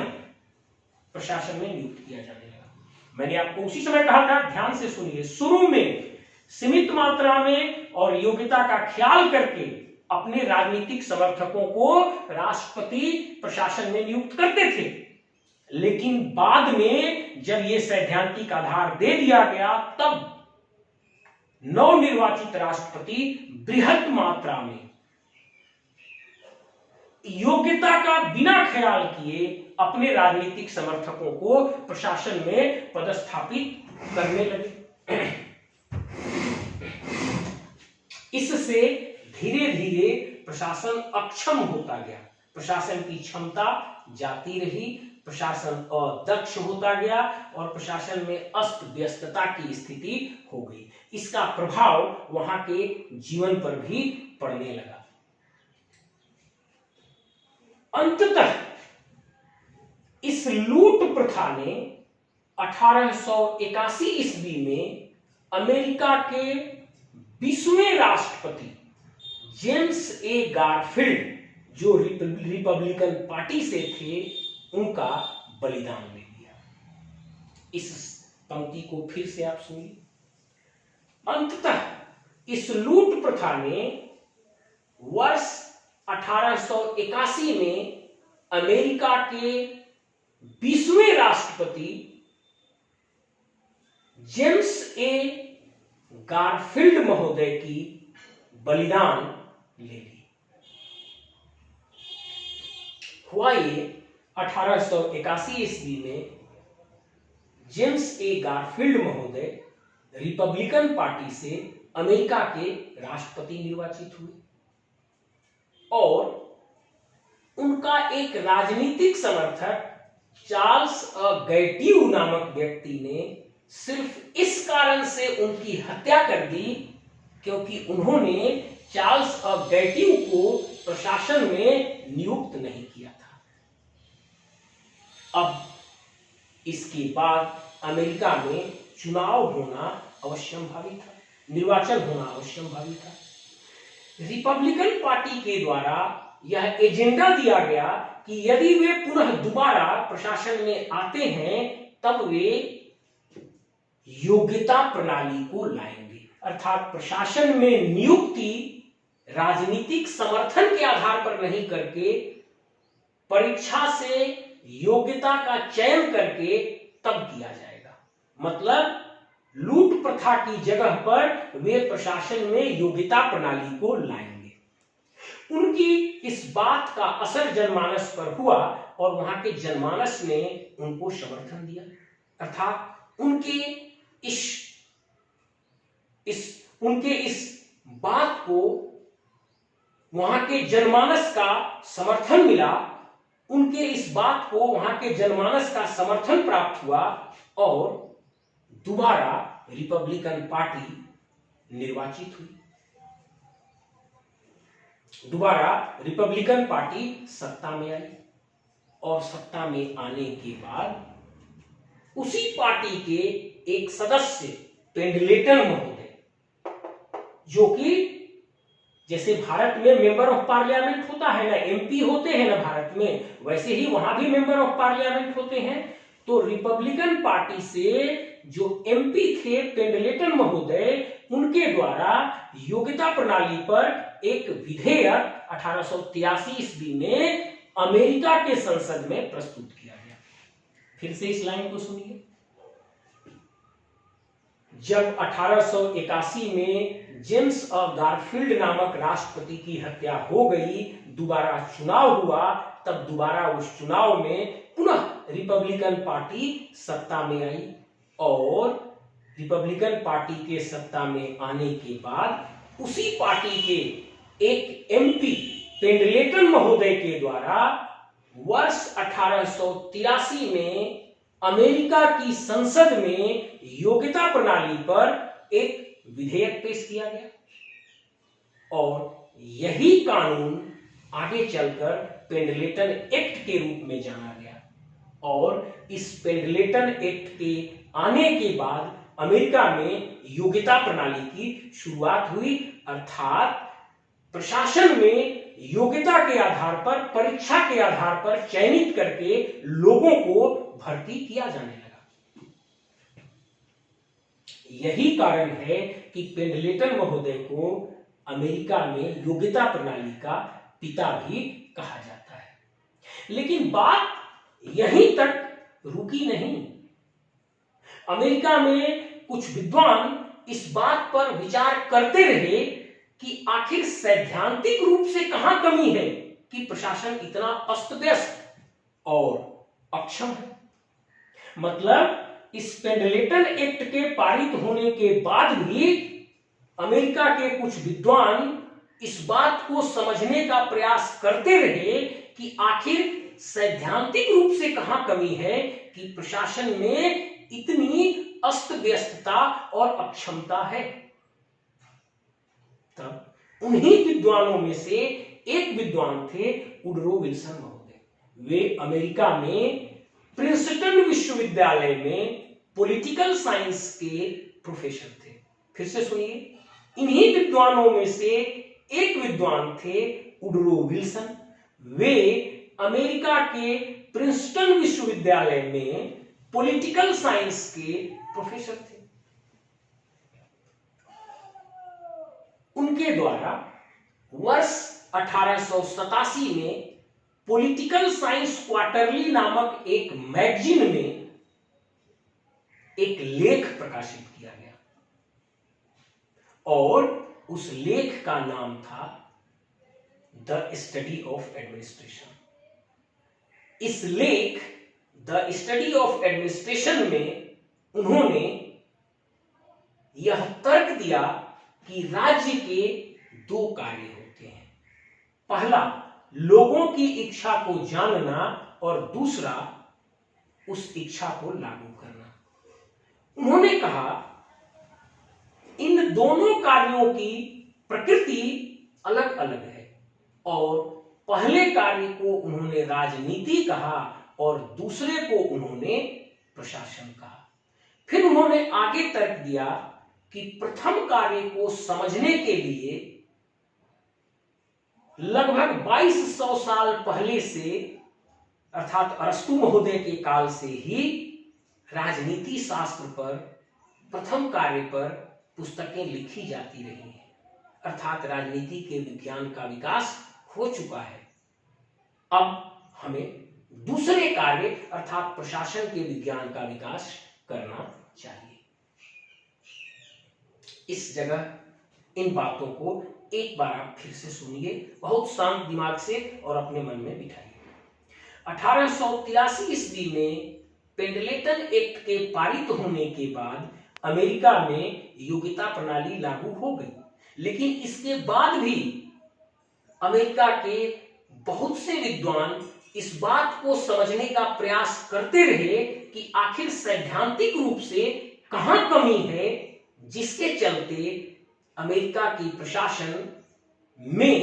Speaker 1: प्रशासन में नियुक्त किया जाने लगा। मैंने आपको उसी समय कहा था, ध्यान से सुनिए, शुरू में सीमित मात्रा में और योग्यता का ख्याल करके अपने राजनीतिक समर्थकों को राष्ट्रपति प्रशासन में नियुक्त करते थे, लेकिन बाद में जब यह सैद्धांतिक आधार दे दिया गया, तब नवनिर्वाचित राष्ट्रपति बृहत मात्रा में योग्यता का बिना ख्याल किए अपने राजनीतिक समर्थकों को प्रशासन में पदस्थापित करने लगे। इससे धीरे धीरे प्रशासन अक्षम होता गया, प्रशासन की क्षमता जाती रही, प्रशासन अदक्ष होता गया और प्रशासन में अस्त व्यस्तता की स्थिति हो गई। इसका प्रभाव वहां के जीवन पर भी पड़ने लगा। अंततः इस लूट प्रथा ने 1881 ईस्वी में अमेरिका के 20वें राष्ट्रपति जेम्स ए गारफील्ड, जो रिपब्लिकन पार्टी से थे, उनका बलिदान ले लिया। इस पंक्ति को फिर से आप सुनिए। अंततः इस लूट प्रथा ने वर्ष 1881 में अमेरिका के 20वें राष्ट्रपति जेम्स ए गारफील्ड महोदय की बलिदान ले ली। हुआ ये 1881 ईस्वी में जेम्स ए गारफील्ड महोदय रिपब्लिकन पार्टी से अमेरिका के राष्ट्रपति निर्वाचित हुए और उनका एक राजनीतिक समर्थक चार्ल्स गैटिव नामक व्यक्ति ने सिर्फ इस कारण से उनकी हत्या कर दी क्योंकि उन्होंने चार्ल्स गैटिव को प्रशासन में नियुक्त नहीं किया था। अब इसके बाद अमेरिका में चुनाव होना अवश्यंभावी था, निर्वाचन होना अवश्यंभावी था। रिपब्लिकन पार्टी के द्वारा यह एजेंडा दिया गया कि यदि वे पुनः दोबारा प्रशासन में आते हैं तब वे योग्यता प्रणाली को लाएंगे, अर्थात प्रशासन में नियुक्ति राजनीतिक समर्थन के आधार पर नहीं करके परीक्षा से योग्यता का चयन करके तब किया जाएगा। मतलब लूट प्रथा की जगह पर वे प्रशासन में योग्यता प्रणाली को लाएंगे। उनकी इस बात का असर जनमानस पर हुआ और वहां के जनमानस ने उनको समर्थन दिया, अर्थात उनके इस बात को वहां के जनमानस का समर्थन मिला, उनके इस बात को वहां के जनमानस का समर्थन प्राप्त हुआ और दोबारा रिपब्लिकन पार्टी निर्वाचित हुई। दोबारा रिपब्लिकन पार्टी सत्ता में आई और सत्ता में आने के बाद उसी पार्टी के एक सदस्य पेंडलेटन महोदय, जो कि जैसे भारत में मेंबर ऑफ पार्लियामेंट होता है ना, एमपी होते हैं ना भारत में, वैसे ही वहां भी मेंबर ऑफ पार्लियामेंट होते हैं। तो रिपब्लिकन पार्टी से जो एमपी थे पेंडलेटन महोदय, उनके द्वारा योग्यता प्रणाली पर एक विधेयक 1883 ईस्वी में अमेरिका के संसद में प्रस्तुत किया गया। फिर से इस लाइन को सुनिए। जब 1881 में जेम्स गारफील्ड नामक राष्ट्रपति की हत्या हो गई, दोबारा चुनाव हुआ, तब दोबारा उस चुनाव में पुनः रिपब्लिकन पार्टी सत्ता में आई और रिपब्लिकन पार्टी के सत्ता में आने के बाद उसी पार्टी के एक एमपी पेंडलेटन महोदय के द्वारा वर्ष 1883 में अमेरिका की संसद में योग्यता प्रणाली पर एक विधेयक पेश किया गया और यही कानून आगे चलकर पेंडलेटन एक्ट के रूप में जाना गया। और इस पेंडलेटन एक्ट के आने के बाद अमेरिका में योग्यता प्रणाली की शुरुआत हुई, अर्थात प्रशासन में योग्यता के आधार पर, परीक्षा के आधार पर चयनित करके लोगों को भर्ती किया जाने लगा। यही कारण है कि पेंडलेटन महोदय को अमेरिका में योग्यता प्रणाली का पिता भी कहा जाता है। लेकिन बात यहीं तक रुकी नहीं। अमेरिका में कुछ विद्वान इस बात पर विचार करते रहे कि आखिर सैद्धांतिक रूप से कहां कमी है कि प्रशासन इतना अस्त व्यस्त और अक्षम है। मतलब इस पेंडलेटन एक्ट के पारित होने के बाद भी अमेरिका के कुछ विद्वान इस बात को समझने का प्रयास करते रहे कि आखिर सैद्धांतिक रूप से कहां कमी है कि प्रशासन में इतनी अस्त व्यस्तता और अक्षमता है। तब उन्हीं विद्वानों में से एक विद्वान थे वुडरो विल्सन महोदय। वे अमेरिका में प्रिंसटन विश्वविद्यालय में पॉलिटिकल साइंस के प्रोफेसर थे। फिर से सुनिए, इन्हीं विद्वानों में से एक विद्वान थे वुडरो विल्सन। वे अमेरिका के प्रिंसटन विश्वविद्यालय में पॉलिटिकल साइंस के प्रोफेसर थे। उनके द्वारा वर्ष 1887 में पॉलिटिकल साइंस क्वार्टरली नामक एक मैगजीन में एक लेख प्रकाशित किया गया और उस लेख का नाम था द स्टडी ऑफ एडमिनिस्ट्रेशन। इस लेख द स्टडी ऑफ एडमिनिस्ट्रेशन में उन्होंने यह तर्क दिया कि राज्य के दो कार्य होते हैं। पहला, लोगों की इच्छा को जानना और दूसरा, उस इच्छा को लागू करना। उन्होंने कहा इन दोनों कार्यों की प्रकृति अलग अलग है और पहले कार्य को उन्होंने राजनीति कहा और दूसरे को उन्होंने प्रशासन कहा। फिर उन्होंने आगे तर्क दिया कि प्रथम कार्य को समझने के लिए लगभग 2200 साल पहले से, अर्थात अरस्तु महोदय के काल से ही राजनीति शास्त्र पर, प्रथम कार्य पर पुस्तकें लिखी जाती रही हैं। अर्थात राजनीति के विज्ञान का विकास हो चुका है। अब हमें दूसरे कार्य अर्थात प्रशासन के विज्ञान का विकास करना चाहिए। इस जगह इन बातों को एक बार आप फिर से सुनिए, बहुत शांत दिमाग से, और अपने मन में बिठाइए। 1883 ईस्वी में पेंडलेटन एक्ट के पारित होने के बाद अमेरिका में योग्यता प्रणाली लागू हो गई, लेकिन इसके बाद भी अमेरिका के बहुत से विद्वान इस बात को समझने का प्रयास करते रहे कि आखिर सैद्धांतिक रूप से कहां कमी है जिसके चलते अमेरिका की प्रशासन में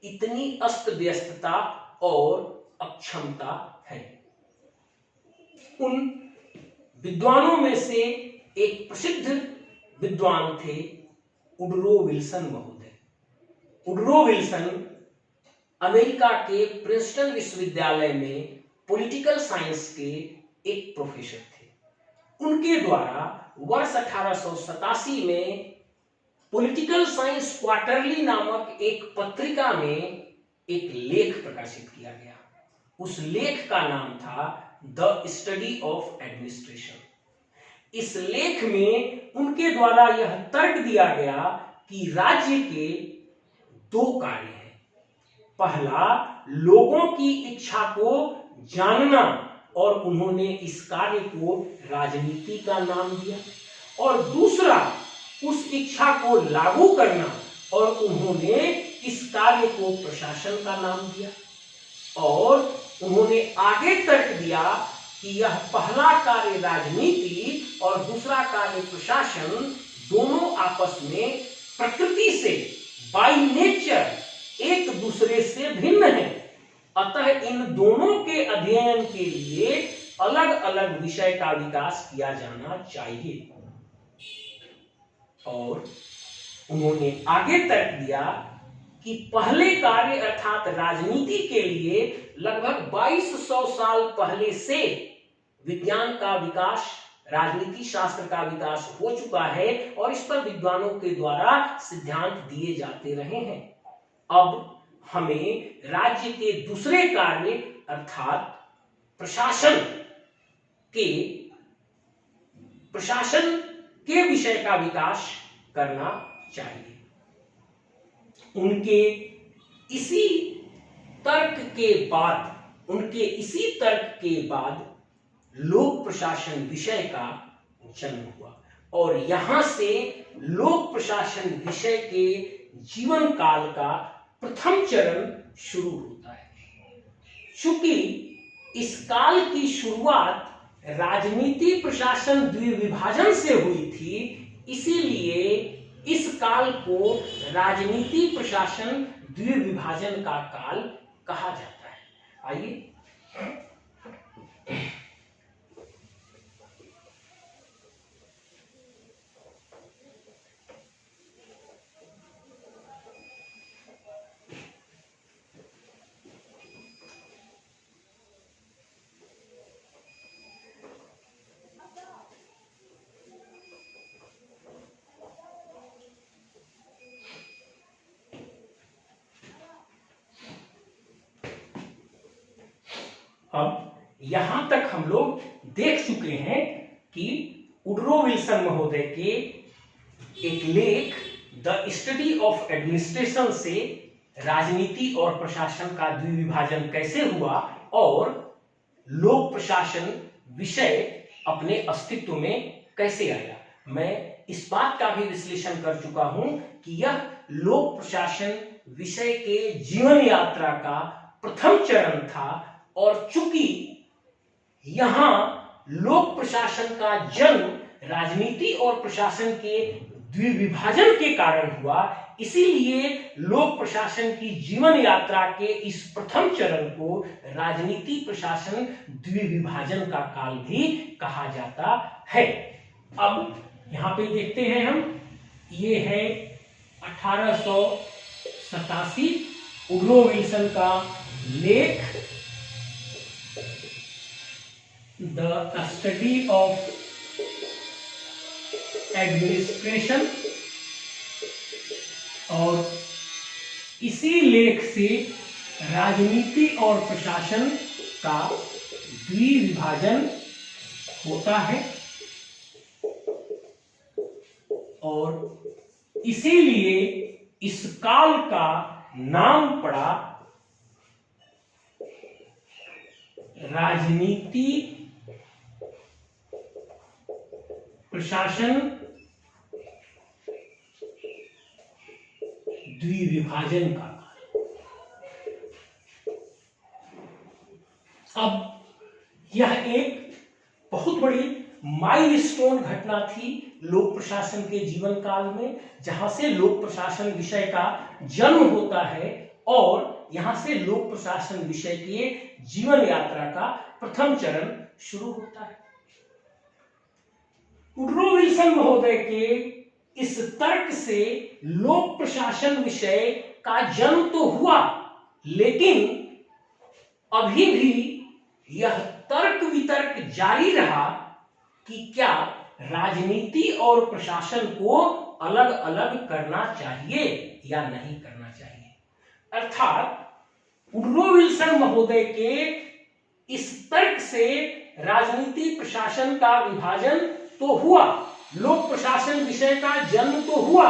Speaker 1: इतनी अस्त व्यस्तता और अक्षमता है। उन विद्वानों में से एक प्रसिद्ध विद्वान थे वुडरो विल्सन महोदय। वुडरो विल्सन अमेरिका के प्रिंसटन विश्वविद्यालय में पॉलिटिकल साइंस के एक प्रोफेसर थे। उनके द्वारा वर्ष 1887 में पॉलिटिकल साइंस क्वार्टरली नामक एक पत्रिका में एक लेख प्रकाशित किया गया। उस लेख का नाम था द स्टडी ऑफ एडमिनिस्ट्रेशन। इस लेख में उनके द्वारा यह तर्क दिया गया कि राज्य के दो कार्य हैं। पहला, लोगों की इच्छा को जानना, और उन्होंने इस कार्य को राजनीति का नाम दिया, और दूसरा, उस इच्छा को लागू करना, और उन्होंने इस कार्य को प्रशासन का नाम दिया। और उन्होंने आगे तर्क दिया कि यह पहला कार्य राजनीति और दूसरा कार्य प्रशासन दोनों आपस में प्रकृति से, बाय नेचर, एक दूसरे से भिन्न है। अतः इन दोनों के अध्ययन के लिए अलग अलग विषय का विकास किया जाना चाहिए। और उन्होंने आगे तर्क दिया कि पहले कार्य अर्थात राजनीति के लिए लगभग 2200 साल पहले से विज्ञान का विकास, राजनीति शास्त्र का विकास हो चुका है, और इस पर विद्वानों के द्वारा सिद्धांत दिए जाते रहे हैं। अब हमें राज्य के दूसरे कार्य अर्थात प्रशासन के विषय का विकास करना चाहिए। उनके इसी तर्क के बाद लोक प्रशासन विषय का जन्म हुआ, और यहां से लोक प्रशासन विषय के जीवन काल का प्रथम चरण शुरू होता है। चूंकि इस काल की शुरुआत राजनीति प्रशासन द्विविभाजन से हुई थी, इसीलिए इस काल को राजनीति प्रशासन द्विविभाजन का काल कहा जाता है। आइए अब यहां तक हम लोग देख चुके हैं कि वुडरो विल्सन महोदय के एक लेख द स्टडी ऑफ एडमिनिस्ट्रेशन से राजनीति और प्रशासन का द्विविभाजन कैसे हुआ और लोक प्रशासन विषय अपने अस्तित्व में कैसे आया। मैं इस बात का भी विश्लेषण कर चुका हूं कि यह लोक प्रशासन विषय के जीवन यात्रा का प्रथम चरण था, और चूंकि यहां लोक प्रशासन का जन्म राजनीति और प्रशासन के द्विविभाजन के कारण हुआ, इसीलिए लोक प्रशासन की जीवन यात्रा के इस प्रथम चरण को राजनीति प्रशासन द्विविभाजन का काल भी कहा जाता है। अब यहां पे देखते हैं हम, ये है 1887 वुडरो विल्सन का लेख द स्टडी ऑफ एडमिनिस्ट्रेशन, और इसी लेख से राजनीति और प्रशासन का द्विविभाजन होता है, और इसीलिए इस काल का नाम पड़ा राजनीति प्रशासन द्विविभाजन का काल। अब यह एक बहुत बड़ी माइलस्टोन घटना थी लोक प्रशासन के जीवन काल में, जहां से लोक प्रशासन विषय का जन्म होता है और यहां से लोक प्रशासन विषय के जीवन यात्रा का प्रथम चरण शुरू होता है। वुडरो विल्सन महोदय के इस तर्क से लोक प्रशासन विषय का जन्म तो हुआ, लेकिन अभी भी यह तर्क वितर्क जारी रहा कि क्या राजनीति और प्रशासन को अलग अलग करना चाहिए या नहीं करना चाहिए। अर्थात वुडरो विल्सन महोदय के इस तर्क से राजनीति प्रशासन का विभाजन तो हुआ, लोक प्रशासन विषय का जन्म तो हुआ,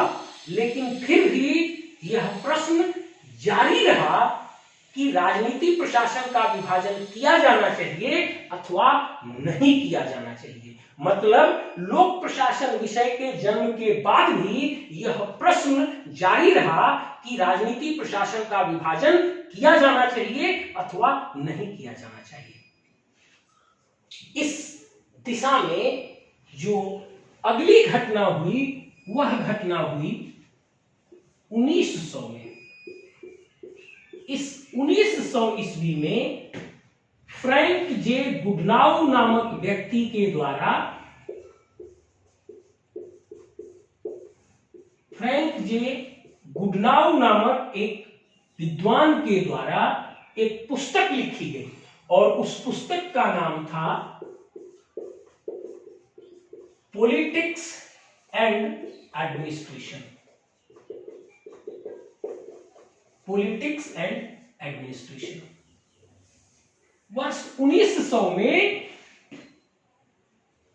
Speaker 1: लेकिन फिर भी यह प्रश्न जारी रहा कि राजनीति प्रशासन का विभाजन किया जाना चाहिए अथवा नहीं किया जाना चाहिए। मतलब लोक प्रशासन विषय के जन्म के बाद भी यह प्रश्न जारी रहा कि राजनीति प्रशासन का विभाजन किया जाना चाहिए अथवा नहीं किया जाना चाहिए। इस दिशा में जो अगली घटना हुई वह घटना हुई 1900 में। इस 1900 ईस्वी में फ्रैंक जे गुडनाउ नामक व्यक्ति के द्वारा एक विद्वान के द्वारा एक पुस्तक लिखी गई और उस पुस्तक का नाम था politics and administration. Politics and administration. वर्ष 1900 में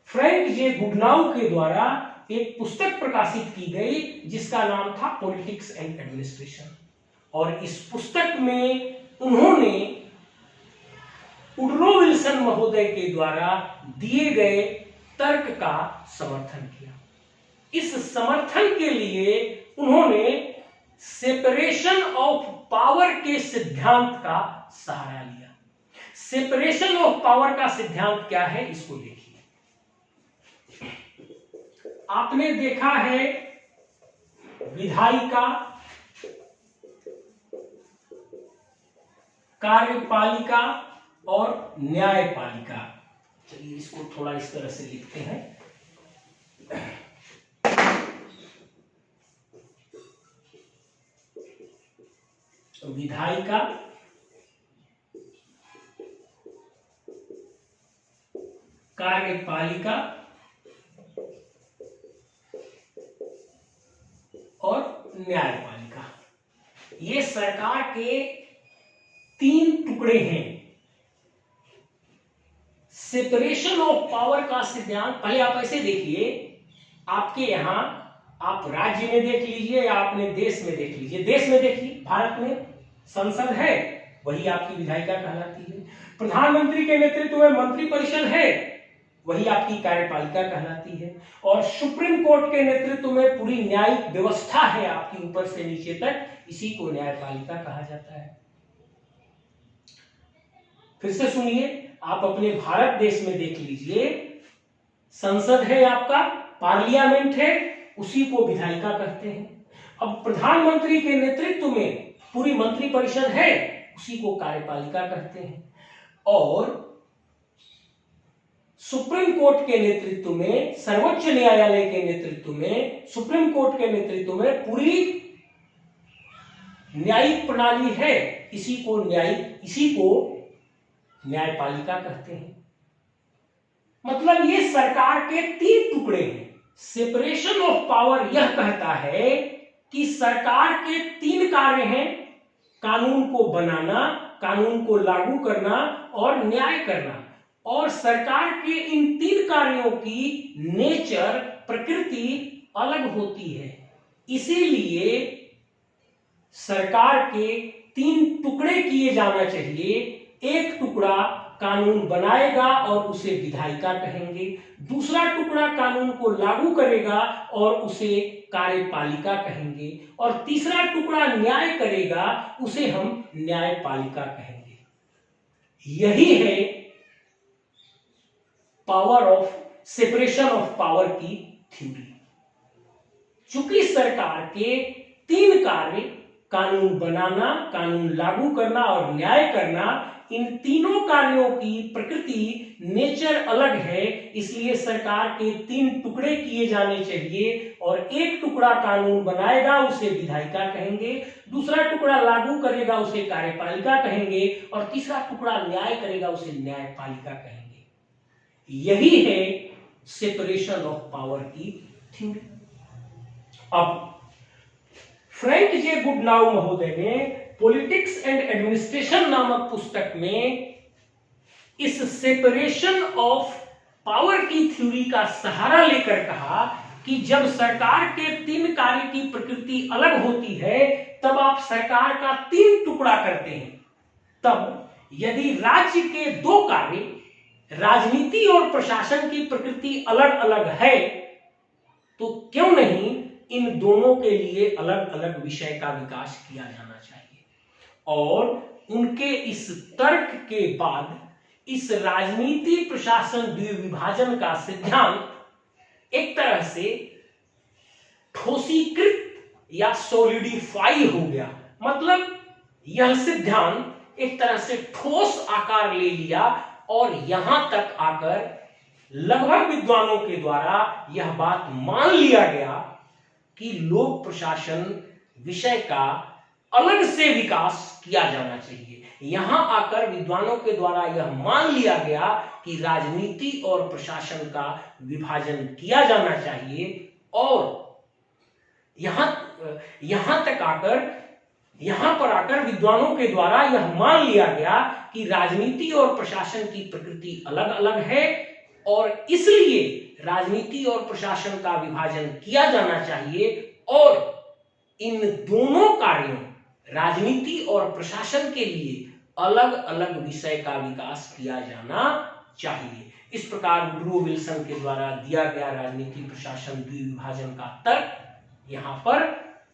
Speaker 1: फ्रैंक जे गुडनाउ के द्वारा एक पुस्तक प्रकाशित की गई जिसका नाम था पॉलिटिक्स एंड एडमिनिस्ट्रेशन, और इस पुस्तक में उन्होंने वुडरो विल्सन महोदय के द्वारा दिए गए तर्क का समर्थन किया। इस समर्थन के लिए उन्होंने सेपरेशन ऑफ पावर के सिद्धांत का सहारा लिया। सेपरेशन ऑफ पावर का सिद्धांत क्या है, इसको देखिए। आपने देखा है विधायिका, कार्यपालिका और न्यायपालिका। चलिए इसको थोड़ा इस तरह से लिखते हैं। विधायिका, कार्यपालिका और न्यायपालिका, ये सरकार के तीन टुकड़े हैं। सेपरेशन ऑफ पावर का सिद्धांत, पहले आप ऐसे देखिए, आपके यहां आप राज्य में देख लीजिए या आपने देश में देख लीजिए। देश में देखिए, भारत में संसद है, वही आपकी विधायिका कहलाती है। प्रधानमंत्री के नेतृत्व में मंत्रिपरिषद है, वही आपकी कार्यपालिका कहलाती है। और सुप्रीम कोर्ट के नेतृत्व में पूरी न्यायिक व्यवस्था है आपकी ऊपर से नीचे तक, इसी को न्यायपालिका कहा जाता है। फिर से सुनिए, आप अपने भारत देश में देख लीजिए, संसद है आपका, पार्लियामेंट है, उसी को विधायिका कहते हैं। अब प्रधानमंत्री के नेतृत्व में पूरी मंत्रिपरिषद है, उसी को कार्यपालिका कहते हैं। और सुप्रीम कोर्ट के नेतृत्व में, सर्वोच्च न्यायालय के नेतृत्व में, सुप्रीम कोर्ट के नेतृत्व में पूरी न्यायिक प्रणाली है, इसी को न्यायपालिका कहते हैं। मतलब ये सरकार के तीन टुकड़े हैं। सेपरेशन ऑफ पावर यह कहता है कि सरकार के तीन कार्य हैं, कानून को बनाना, कानून को लागू करना और न्याय करना। और सरकार के इन तीन कार्यों की नेचर, प्रकृति अलग होती है। इसीलिए सरकार के 3 टुकड़े किए जाना चाहिए। एक टुकड़ा कानून बनाएगा और उसे विधायिका कहेंगे, दूसरा टुकड़ा कानून को लागू करेगा और उसे कार्यपालिका कहेंगे, और तीसरा टुकड़ा न्याय करेगा, उसे हम न्यायपालिका कहेंगे। यही है power of separation of power की थ्योरी। चूंकि सरकार के 3 कार्य, कानून बनाना, कानून लागू करना और न्याय करना, इन तीनों कार्यों की प्रकृति, नेचर अलग है, इसलिए सरकार के 3 टुकड़े किए जाने चाहिए, और एक टुकड़ा कानून बनाएगा उसे विधायिका कहेंगे, दूसरा टुकड़ा लागू करेगा उसे कार्यपालिका कहेंगे, और तीसरा टुकड़ा न्याय करेगा उसे न्यायपालिका कहेंगे। यही है सेपरेशन ऑफ पावर की थ्योरी। अब फ्रैंक जे गुडनाउ महोदय ने पॉलिटिक्स एंड एडमिनिस्ट्रेशन नामक पुस्तक में इस सेपरेशन ऑफ पावर की थ्योरी का सहारा लेकर कहा कि जब सरकार के 3 कार्य की प्रकृति अलग होती है, तब आप सरकार का 3 टुकड़ा करते हैं। तब यदि राज्य के 2 कार्य, राजनीति और प्रशासन की प्रकृति अलग अलग है, तो क्यों नहीं इन दोनों के लिए अलग अलग विषय का विकास किया जाना चाहिए। और उनके इस तर्क के बाद इस राजनीति प्रशासन द्विविभाजन का सिद्धांत एक तरह से ठोसीकृत या सॉलिडिफाई हो गया। मतलब यह सिद्धांत एक तरह से ठोस आकार ले लिया, और यहां तक आकर लगभग विद्वानों के द्वारा यह बात मान लिया गया कि लोक प्रशासन विषय का अलग से विकास किया जाना चाहिए। यहां आकर विद्वानों के द्वारा यह मान लिया गया कि राजनीति और प्रशासन का विभाजन किया जाना चाहिए, और यहां पर आकर विद्वानों के द्वारा यह मान लिया गया कि राजनीति और प्रशासन की प्रकृति अलग अलग है, और इसलिए राजनीति और प्रशासन का विभाजन किया जाना चाहिए, और इन दोनों कार्यों, राजनीति और प्रशासन के लिए अलग अलग विषय का विकास किया जाना चाहिए। इस प्रकार वुडरो विल्सन के द्वारा दिया गया राजनीति प्रशासन द्विविभाजन का तर्क यहां पर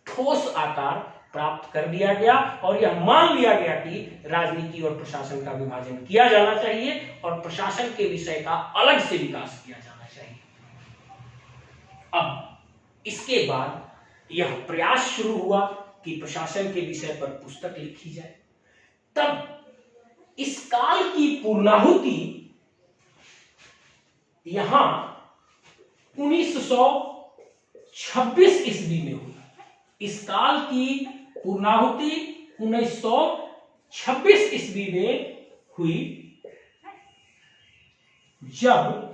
Speaker 1: ठोस आकार प्राप्त कर दिया गया, और यह मान लिया गया कि राजनीति और प्रशासन का विभाजन किया जाना चाहिए और प्रशासन के विषय का अलग से विकास किया जाना चाहिए। अब इसके बाद यह प्रयास शुरू हुआ कि प्रशासन के विषय पर पुस्तक लिखी जाए। तब इस काल की पूर्णाहुति यहां 1926 ईस्वी में हुई। इस काल की पूर्णाहुति 1926 ईस्वी में हुई, जब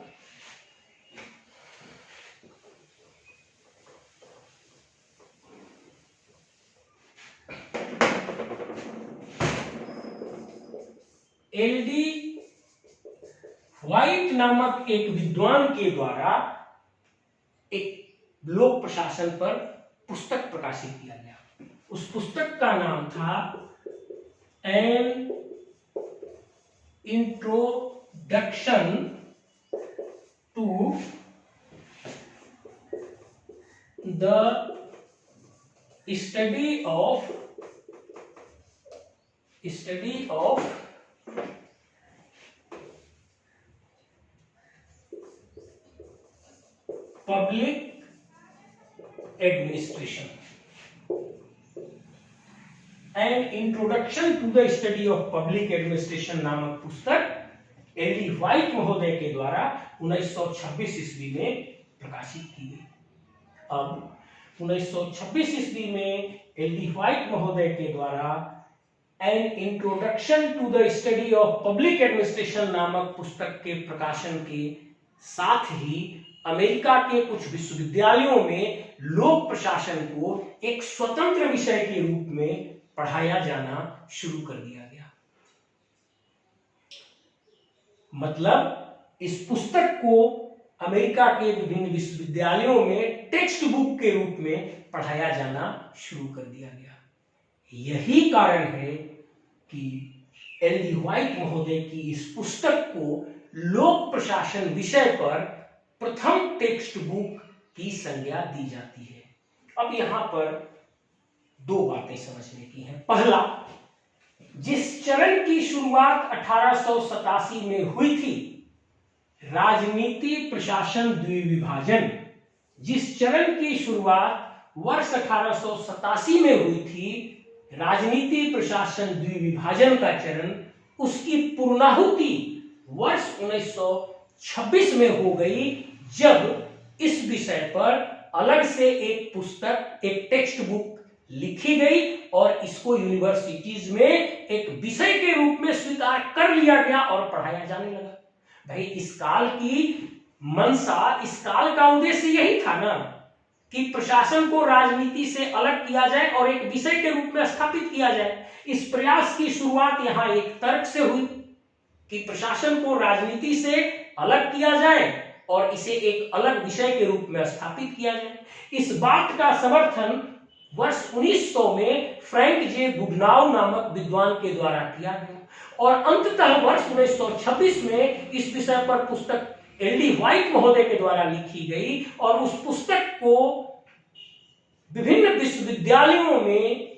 Speaker 1: एल.डी. व्हाइट नामक एक विद्वान के द्वारा एक लोक प्रशासन पर पुस्तक प्रकाशित किया गया। उस पुस्तक का नाम था an introduction to the study of public administration. An introduction to the study of public administration नामक पुस्तक एल.डी. व्हाइट महोदय के द्वारा 1926 ईस्वी में प्रकाशित की गई। अब 1926 ईस्वी में एल.डी. व्हाइट महोदय के द्वारा an introduction to the study of public administration नामक पुस्तक के प्रकाशन के साथ ही अमेरिका के कुछ विश्वविद्यालयों में लोक प्रशासन को एक स्वतंत्र विषय के रूप में पढ़ाया जाना शुरू कर दिया गया। मतलब इस पुस्तक को अमेरिका के विभिन्न विश्वविद्यालयों में टेक्स्ट बुक के रूप में पढ़ाया जाना शुरू कर दिया गया। यही कारण है कि एल.डी. व्हाइट महोदय की इस पुस्तक को लोक प्रशासन विषय पर प्रथम टेक्स्ट बुक की संज्ञा दी जाती है। अब यहां पर दो बातें समझने की हैं। पहला, जिस चरण की शुरुआत 1887 में हुई थी, राजनीति प्रशासन द्विविभाजन, जिस चरण की शुरुआत वर्ष 1887 में हुई थी, राजनीति प्रशासन द्विविभाजन का चरण, उसकी पूर्णाहुति वर्ष 1926 में हो गई, जब इस विषय पर अलग से एक पुस्तक, एक टेक्स्ट बुक लिखी गई और इसको यूनिवर्सिटीज में एक विषय के रूप में स्वीकार कर लिया गया और पढ़ाया जाने लगा। भाई, इस काल की मंशा, इस काल का उद्देश्य यही था ना कि प्रशासन को राजनीति से अलग किया जाए और एक विषय के रूप में स्थापित किया जाए। इस प्रयास की शुरुआत यहां एक तर्क से हुई कि प्रशासन को राजनीति से अलग किया जाए और इसे एक अलग विषय के रूप में स्थापित किया जाए। इस बात का समर्थन वर्ष 1900 में फ्रैंक जे गुडनाउ नामक विद्वान के द्वारा किया गया और अंततः वर्ष 1926 में इस विषय पर पुस्तक एल.डी. व्हाइट महोदय के द्वारा लिखी गई और उस पुस्तक को विभिन्न विश्वविद्यालयों में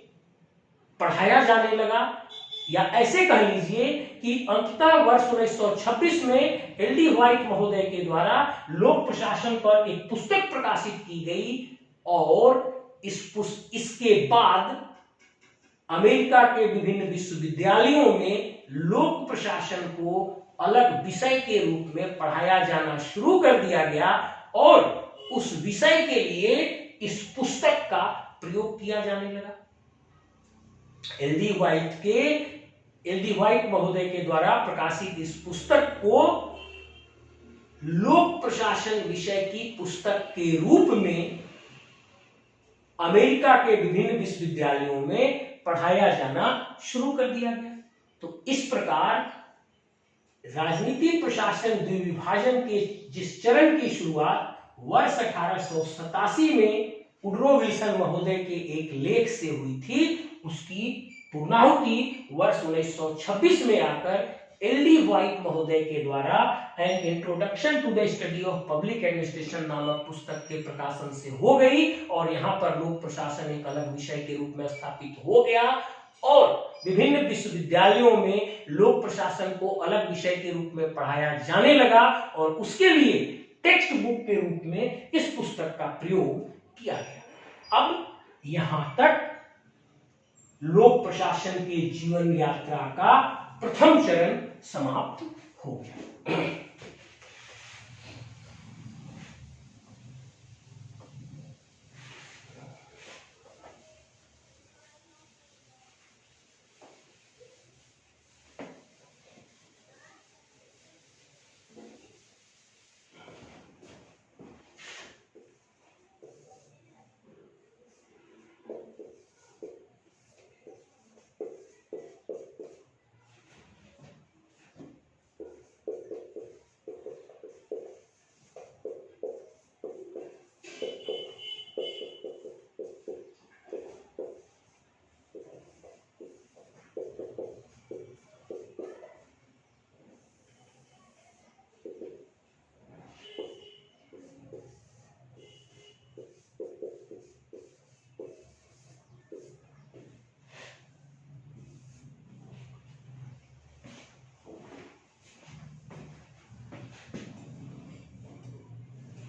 Speaker 1: पढ़ाया जाने लगा। या ऐसे कह लीजिए कि अंततः वर्ष 1926 में एल.डी. व्हाइट महोदय के द्वारा लोक प्रशासन पर एक पुस्तक प्रकाशित की गई और इसके बाद अमेरिका के विभिन्न विश्वविद्यालयों में लोक प्रशासन को अलग विषय के रूप में पढ़ाया जाना शुरू कर दिया गया और उस विषय के लिए इस पुस्तक का प्रयोग किया जाने लगा। एल.डी. व्हाइट महोदय के द्वारा प्रकाशित इस पुस्तक को लोक प्रशासन विषय की पुस्तक के रूप में अमेरिका के विभिन्न विश्वविद्यालयों में पढ़ाया जाना शुरू कर दिया गया। तो इस प्रकार राजनीति प्रशासन द्विविभाजन के जिस चरण की शुरुआत वर्ष 1887 में वुडरो विल्सन महोदय के एक लेख से हुई थी, उसकी पूर्णाहुति वर्ष 1926 में आकर एल.डी. व्हाइट महोदय के द्वारा an introduction to the study of public administration नामक पुस्तक के प्रकाशन से हो गई और यहाँ पर लोक प्रशासन एक अलग विषय के रूप में स्थापित हो गया और विभिन्न विश्वविद्यालयों में लोक प्रशासन को अलग विषय के रूप में पढ़ाया जाने लगा और उसके लिए टेक्स्ट बुक के रूप में इस पुस्तक का प्रयोग किया गया। अब यहां तक लोक प्रशासन के जीवन यात्रा का प्रथम चरण समाप्त हो गया।